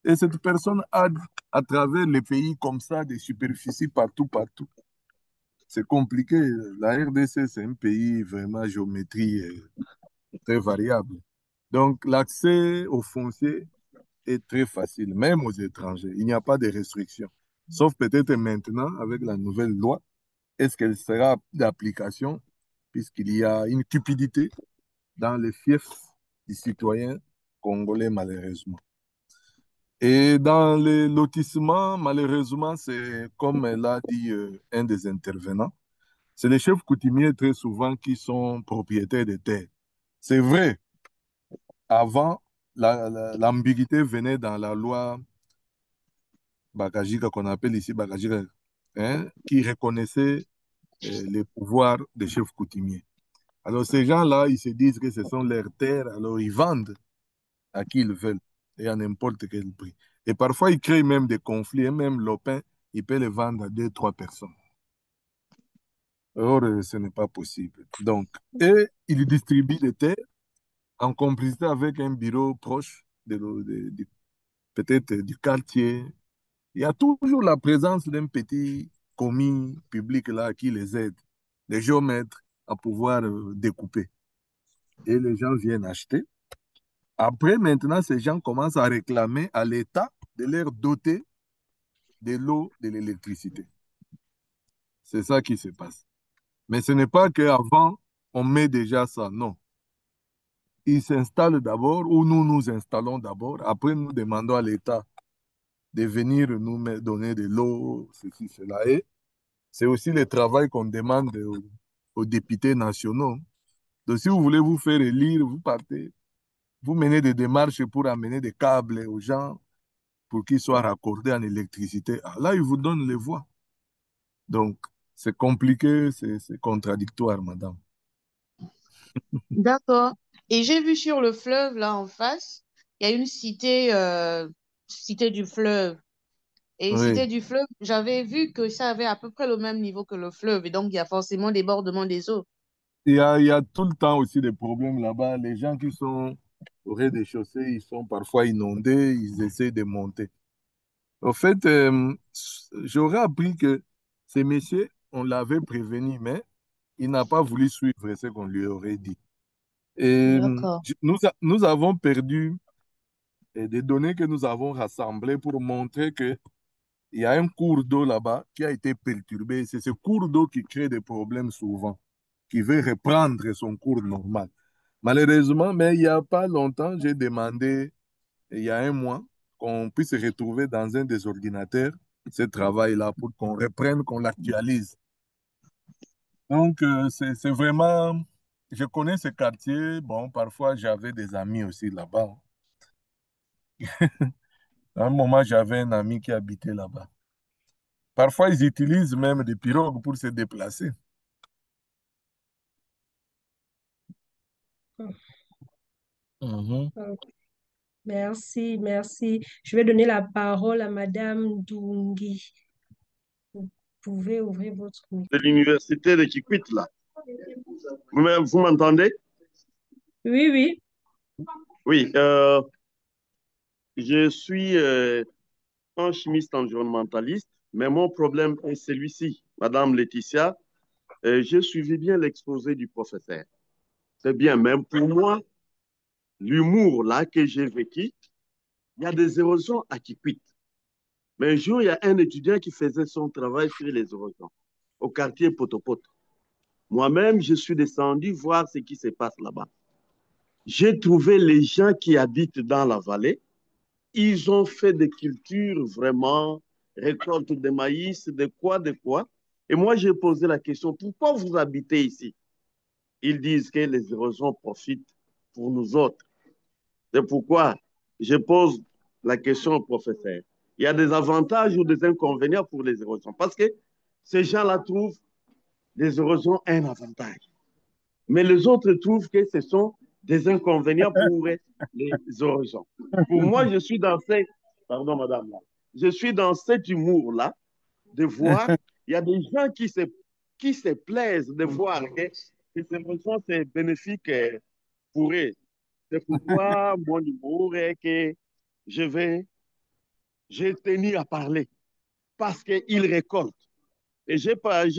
Et cette personne a, à travers les pays comme ça, des superficies partout, partout. C'est compliqué. La RDC, c'est un pays vraiment géométrie très variable. Donc, l'accès aux fonciers est très facile, même aux étrangers. Il n'y a pas de restrictions. Sauf peut-être maintenant, avec la nouvelle loi, est-ce qu'elle sera d'application, puisqu'il y a une cupidité dans les fiefs des citoyens congolais, malheureusement. Et dans les lotissements, malheureusement, c'est comme l'a dit un des intervenants, c'est les chefs coutumiers très souvent qui sont propriétaires des terres. C'est vrai, avant, l'ambiguïté venait dans la loi Bakajika, qu'on appelle ici Bakajika, hein, qui reconnaissait les pouvoirs des chefs coutumiers. Alors ces gens-là, ils se disent que ce sont leurs terres, alors ils vendent à qui ils veulent et à n'importe quel prix. Et parfois, ils créent même des conflits et même Lopin il peut les vendre à deux, trois personnes. Or, ce n'est pas possible. Donc, et il distribue des terres en complicité avec un bureau proche peut-être du quartier. Il y a toujours la présence d'un petit commis public là qui les aide, des géomètres à pouvoir découper. Et les gens viennent acheter. Après, maintenant, ces gens commencent à réclamer à l'État de leur doter de l'eau, de l'électricité. C'est ça qui se passe. Mais ce n'est pas qu'avant, on met déjà ça. Non. Ils s'installent d'abord, ou nous nous installons d'abord. Après, nous demandons à l'État de venir nous donner de l'eau, ceci, cela. Et c'est aussi le travail qu'on demande aux députés nationaux. Donc, si vous voulez vous faire élire, vous partez, vous menez des démarches pour amener des câbles aux gens pour qu'ils soient raccordés en électricité. Ah, là, ils vous donnent les voies. Donc, c'est compliqué, c'est contradictoire, madame. D'accord. Et j'ai vu sur le fleuve, là en face, il y a une cité, cité du fleuve. Et Oui. cité du fleuve, j'avais vu que ça avait à peu près le même niveau que le fleuve. Et donc, il y a forcément débordement des eaux. Il y a tout le temps aussi des problèmes là-bas. Les gens qui sont au rez-de-chaussée, ils sont parfois inondés, ils essaient de monter. En fait, j'aurais appris que ces messieurs, on l'avait prévenu, mais il n'a pas voulu suivre ce qu'on lui aurait dit. Et D'accord. nous avons perdu des données que nous avons rassemblées pour montrer qu'il y a un cours d'eau là-bas qui a été perturbé. C'est ce cours d'eau qui crée des problèmes souvent, qui veut reprendre son cours normal. Malheureusement, mais il n'y a pas longtemps, j'ai demandé, il y a un mois, qu'on puisse retrouver dans un des ordinateurs ce travail-là pour qu'on reprenne, qu'on l'actualise. Donc, c'est vraiment, je connais ce quartier. Bon, parfois, j'avais des amis aussi là-bas. À un moment, j'avais un ami qui habitait là-bas. Parfois, ils utilisent même des pirogues pour se déplacer. Mhm. Merci, merci. Je vais donner la parole à Madame Dungi. Vous pouvez ouvrir votre De micro. l'université de Kikwit, là. Vous m'entendez? Oui, oui. Oui, je suis un chimiste environnementaliste, mais mon problème est celui-ci. Madame Laetitia, j'ai suivi bien l'exposé du professeur. C'est bien, même pour moi, l'humour là que j'ai vécu, il y a des érosions à Kikwit. Mais un jour, il y a un étudiant qui faisait son travail sur les érosions au quartier Potopoto. Moi-même, je suis descendu voir ce qui se passe là-bas. J'ai trouvé les gens qui habitent dans la vallée. Ils ont fait des cultures vraiment, récolte de maïs, de quoi, de quoi. Et moi, j'ai posé la question, pourquoi vous habitez ici? Ils disent que les érosions profitent pour nous autres. C'est pourquoi je pose la question au professeur. Il y a des avantages ou des inconvénients pour les érosions. Parce que ces gens-là trouvent les érosions un avantage. Mais les autres trouvent que ce sont des inconvénients pour les érosions. Pour moi, je suis dans ces... Pardon, madame. Là. Je suis dans cet humour-là de voir, il y a des gens qui se plaisent de voir que ces érosions, c'est bénéfique pour eux. C'est pourquoi mon humour est que je vais, j'ai tenu à parler parce qu'ils récoltent. Et j'ai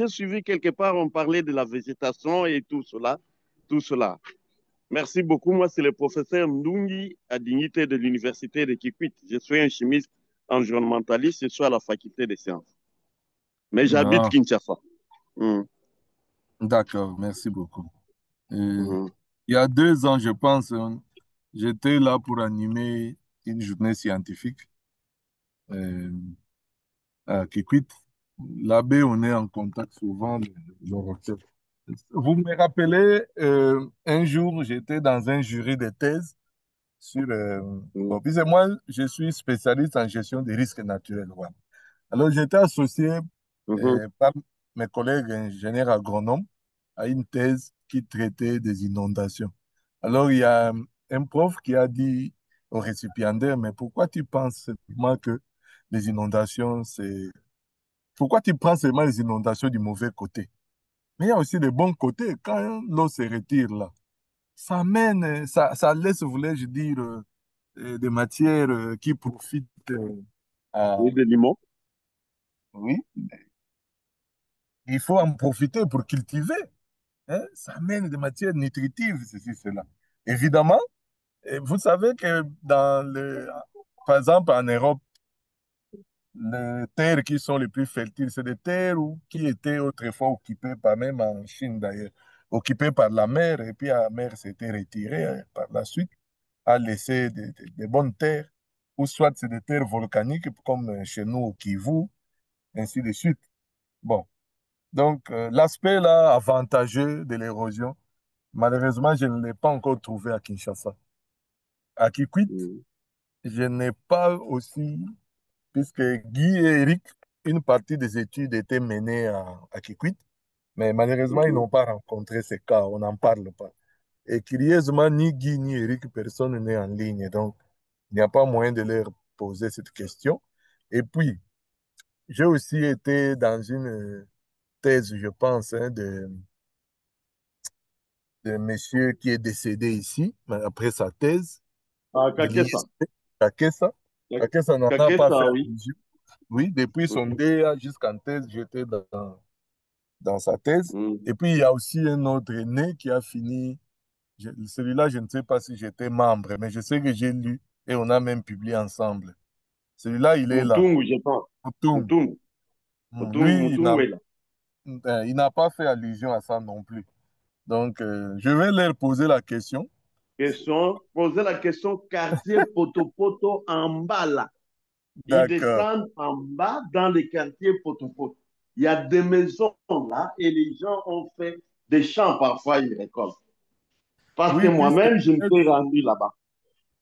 suivi quelque part, on parlait de la végétation et tout cela. Tout cela. Merci beaucoup. Moi, c'est le professeur Ndungi à dignité de l'Université de Kikwit. Je suis un chimiste environnementaliste, je suis à la faculté des sciences. Mais j'habite Ah, Kinshasa. Mm. d'accord, merci beaucoup. Mm. Il y a 2 ans, je pense, j'étais là pour animer une journée scientifique euh, à Kikwit. Là-bas, on est en contact souvent, le recteur. Vous me rappelez, un jour, j'étais dans un jury de thèse sur... Mm. bon, puis moi, je suis spécialiste en gestion des risques naturels. Voilà. Alors, j'étais associé Mm. par mes collègues ingénieurs agronomes à une thèse qui traitait des inondations. Alors, il y a un prof qui a dit au récipiendaire, mais pourquoi tu penses seulement que les inondations, pourquoi tu prends seulement les inondations du mauvais côté? Mais il y a aussi des bons côtés. Quand l'eau se retire là, ça mène, ça laisse, voulais-je dire, des matières qui profitent à... Oui, de limon. Oui, il faut en profiter pour cultiver. Hein. Ça amène des matières nutritives, ceci, cela. Évidemment, et vous savez que par exemple en Europe, les terres qui sont les plus fertiles, c'est des terres qui étaient autrefois occupées par, même en Chine d'ailleurs, occupées par la mer, et puis la mer s'était retirée par la suite, a laissé des bonnes terres, ou soit c'est des terres volcaniques comme chez nous au Kivu, ainsi de suite. Bon, donc l'aspect là avantageux de l'érosion, malheureusement, je ne l'ai pas encore trouvé à Kinshasa. À Kikwit, Mhm. je n'ai pas aussi, puisque Guy et Eric, une partie des études étaient menées à Kikwit, mais malheureusement, ils Mhm. n'ont pas rencontré ces cas, on n'en parle pas. Et curieusement, ni Guy ni Eric, personne n'est en ligne, donc il n'y a pas moyen de leur poser cette question. Et puis, j'ai aussi été dans une thèse, je pense, hein, de monsieur qui est décédé ici, après sa thèse, Ah, de Kakessa. l'ISP, Kakessa. Kakessa n'en a pas fait Kakessa, oui. allusion. Oui, depuis son Mhm. DA jusqu'en thèse, j'étais dans sa thèse. Mhm. Et puis, il y a aussi un autre aîné qui a fini. Celui-là, je ne sais pas si j'étais membre, mais je sais que j'ai lu et on a même publié ensemble. Celui-là, il est là. Moutoum, je pense. Moutoum. Moutoum. Moutoum, Lui, Moutoum, oui, là. il n'a pas fait allusion à ça non plus. Donc, je vais leur poser la question. Question, posez la question quartier Potopoto en bas, là. Ils D'accord. descendent en bas dans les quartiers Potopoto. Il y a des maisons là et les gens ont fait des champs parfois, ils récoltent. Parce que Oui, puisque moi-même, je me peut-être suis rendu là-bas.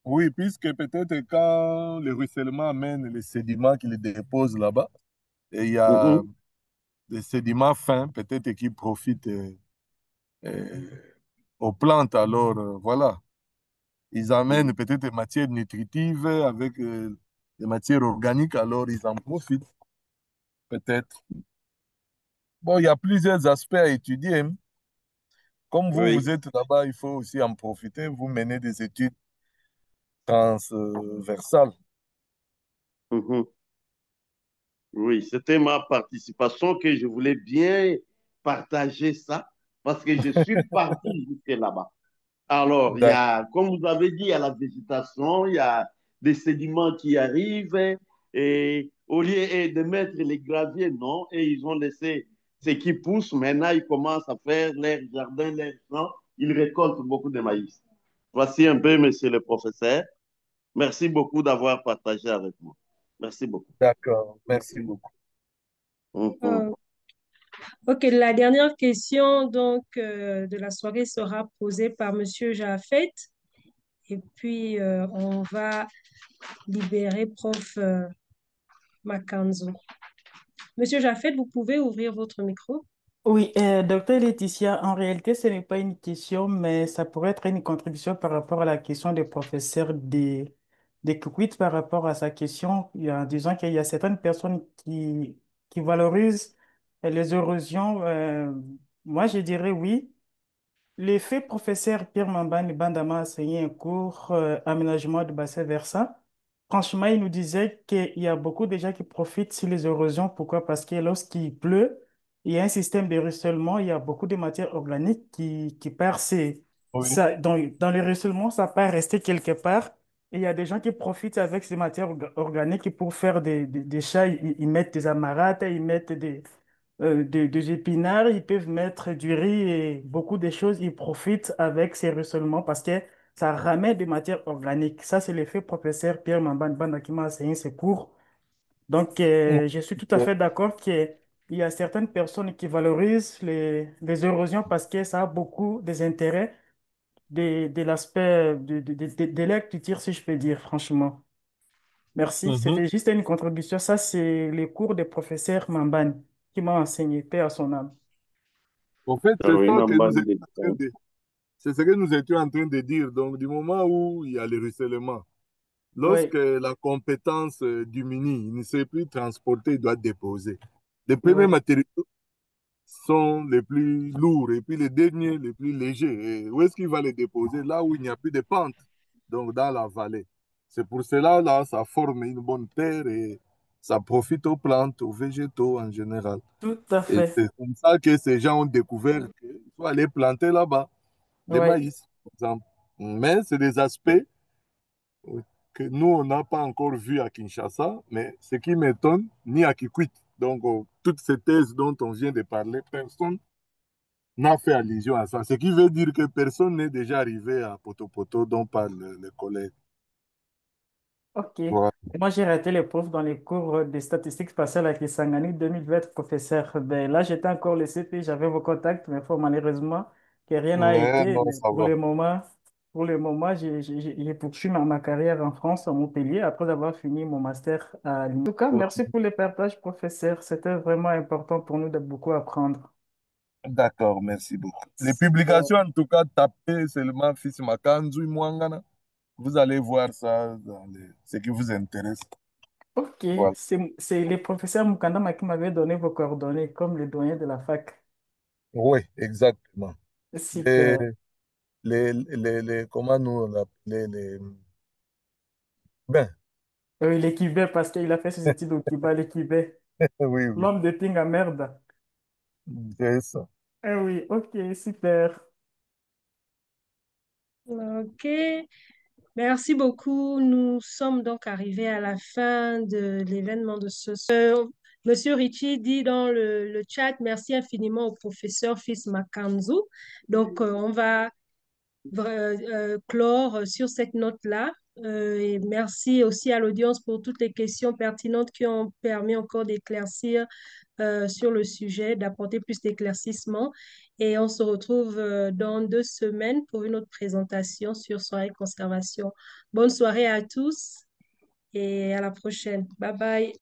oui, puisque peut-être quand le ruissellement amène les sédiments qu'il dépose là-bas, et il y a Mhm, des sédiments fins, peut-être qui profitent euh, aux plantes. Alors, voilà, ils amènent mhm. peut-être des matières nutritives avec des matières organiques, alors ils en profitent, peut-être. Bon, il y a plusieurs aspects à étudier, hein. Comme vous, vous Oui. êtes là-bas, il faut aussi en profiter. Vous menez des études transversales. Mhm. Oui, c'était ma participation que je voulais bien partager ça parce que je suis parti jusque là-bas. Alors, il y D'accord. a, comme vous avez dit, il y a la végétation, il y a des sédiments qui arrivent et au lieu de mettre les graviers, non, et ils ont laissé ce qui pousse. Maintenant, ils commencent à faire leur jardin, leur champ. Ils récoltent beaucoup de maïs. Voici un peu, monsieur le professeur. Merci beaucoup d'avoir partagé avec moi. Merci beaucoup. D'accord. Merci beaucoup. Mhm. Euh, ok, la dernière question donc de la soirée sera posée par Monsieur Jaffet et puis on va libérer Prof Makanzo. Monsieur Jaffet, vous pouvez ouvrir votre micro? Oui, docteur Laetitia, en réalité, ce n'est pas une question, mais ça pourrait être une contribution par rapport à la question des professeurs des Kuwait par rapport à sa question, en disant qu'il y a certaines personnes qui valorisent les érosions. Moi, je dirais oui. L'effet professeur Pierre Mambani Bandama a enseigné un cours aménagement de bassin versant. Franchement, il nous disait qu'il y a beaucoup de gens qui profitent sur les érosions. Pourquoi? Parce que lorsqu'il pleut, il y a un système de ruissellement, il y a beaucoup de matières organiques qui percent. Oui. Ça, dans le ruissellement, ça peut rester quelque part. Et il y a des gens qui profitent avec ces matières organiques pour faire des chats. Ils mettent des amarrates, ils mettent des épinards, ils peuvent mettre du riz et beaucoup de choses. Ils profitent avec ces ruissellements parce que ça ramène des matières organiques. Ça, c'est l'effet professeur Pierre Mamban Banda qui m'a enseigné ce cours. Donc, je suis tout à fait d'accord qu'il y a certaines personnes qui valorisent les érosions parce que ça a beaucoup des intérêts de l'aspect de l'agriculture, si je peux dire, franchement. Merci. Mhm. C'était juste une contribution. Ça, c'est les cours des professeurs Mamban qui m'a enseigné, paix à son âme. En fait, Ah oui, c'est ce que nous étions en train de dire. Donc, du moment où il y a le ruissellement, lorsque Oui, la compétence diminue, il ne sait plus transporter, il doit déposer. Les premiers Oui, matériaux sont les plus lourds et puis les derniers les plus légers. Et où est-ce qu'il va les déposer? Là où il n'y a plus de pente, donc dans la vallée. C'est pour cela, là, ça forme une bonne terre et ça profite aux plantes, aux végétaux en général. tout à Et fait. c'est comme ça que ces gens ont découvert qu'il faut aller planter là-bas des Oui, maïs, par exemple. Mais c'est des aspects que nous, on n'a pas encore vus à Kinshasa, mais ce qui m'étonne, ni à Kikwit. Donc, toutes ces thèses dont on vient de parler, personne n'a fait allusion à ça. Ce qui veut dire que personne n'est déjà arrivé à Potopoto dont parle le collègue. ok. Voilà. Moi, j'ai raté les profs dans les cours de statistiques spatiales avec les Kisangani 2020, professeur. Ben, là, j'étais encore le CP, j'avais vos contacts, mais faut malheureusement que rien n'a Ouais, été. non, Mais ça va. pour le moment, j'ai poursuivi ma carrière en France, à Montpellier, après avoir fini mon master à Lyon. En tout cas, merci pour les partages, professeur. C'était vraiment important pour nous de beaucoup apprendre. D'accord, merci beaucoup. Les Super. publications, en tout cas, tapez seulement Fils Makanzu Mwangana. Vous allez voir ça dans ce qui vous intéresse. Ok, Voilà. c'est le professeur Mukandama qui m'avait donné vos coordonnées comme le doyen de la fac. Oui, exactement. Les, Super. comment nous on l'appelait ben, Oui, l'équibé, parce qu'il a fait ses études au Cuba, l'équibé. oui, oui, L'homme de Tinga merde. c'est ça. Eh oui, ok, super. Ok, merci beaucoup. Nous sommes donc arrivés à la fin de l'événement de ce soir. Monsieur Ritchie dit dans le chat, merci infiniment au professeur Fils Makanzu. Donc, on va clore sur cette note-là. Et merci aussi à l'audience pour toutes les questions pertinentes qui ont permis encore d'éclaircir sur le sujet, d'apporter plus d'éclaircissement. Et on se retrouve dans 2 semaines pour une autre présentation sur soirée conservation. Bonne soirée à tous et à la prochaine. Bye bye.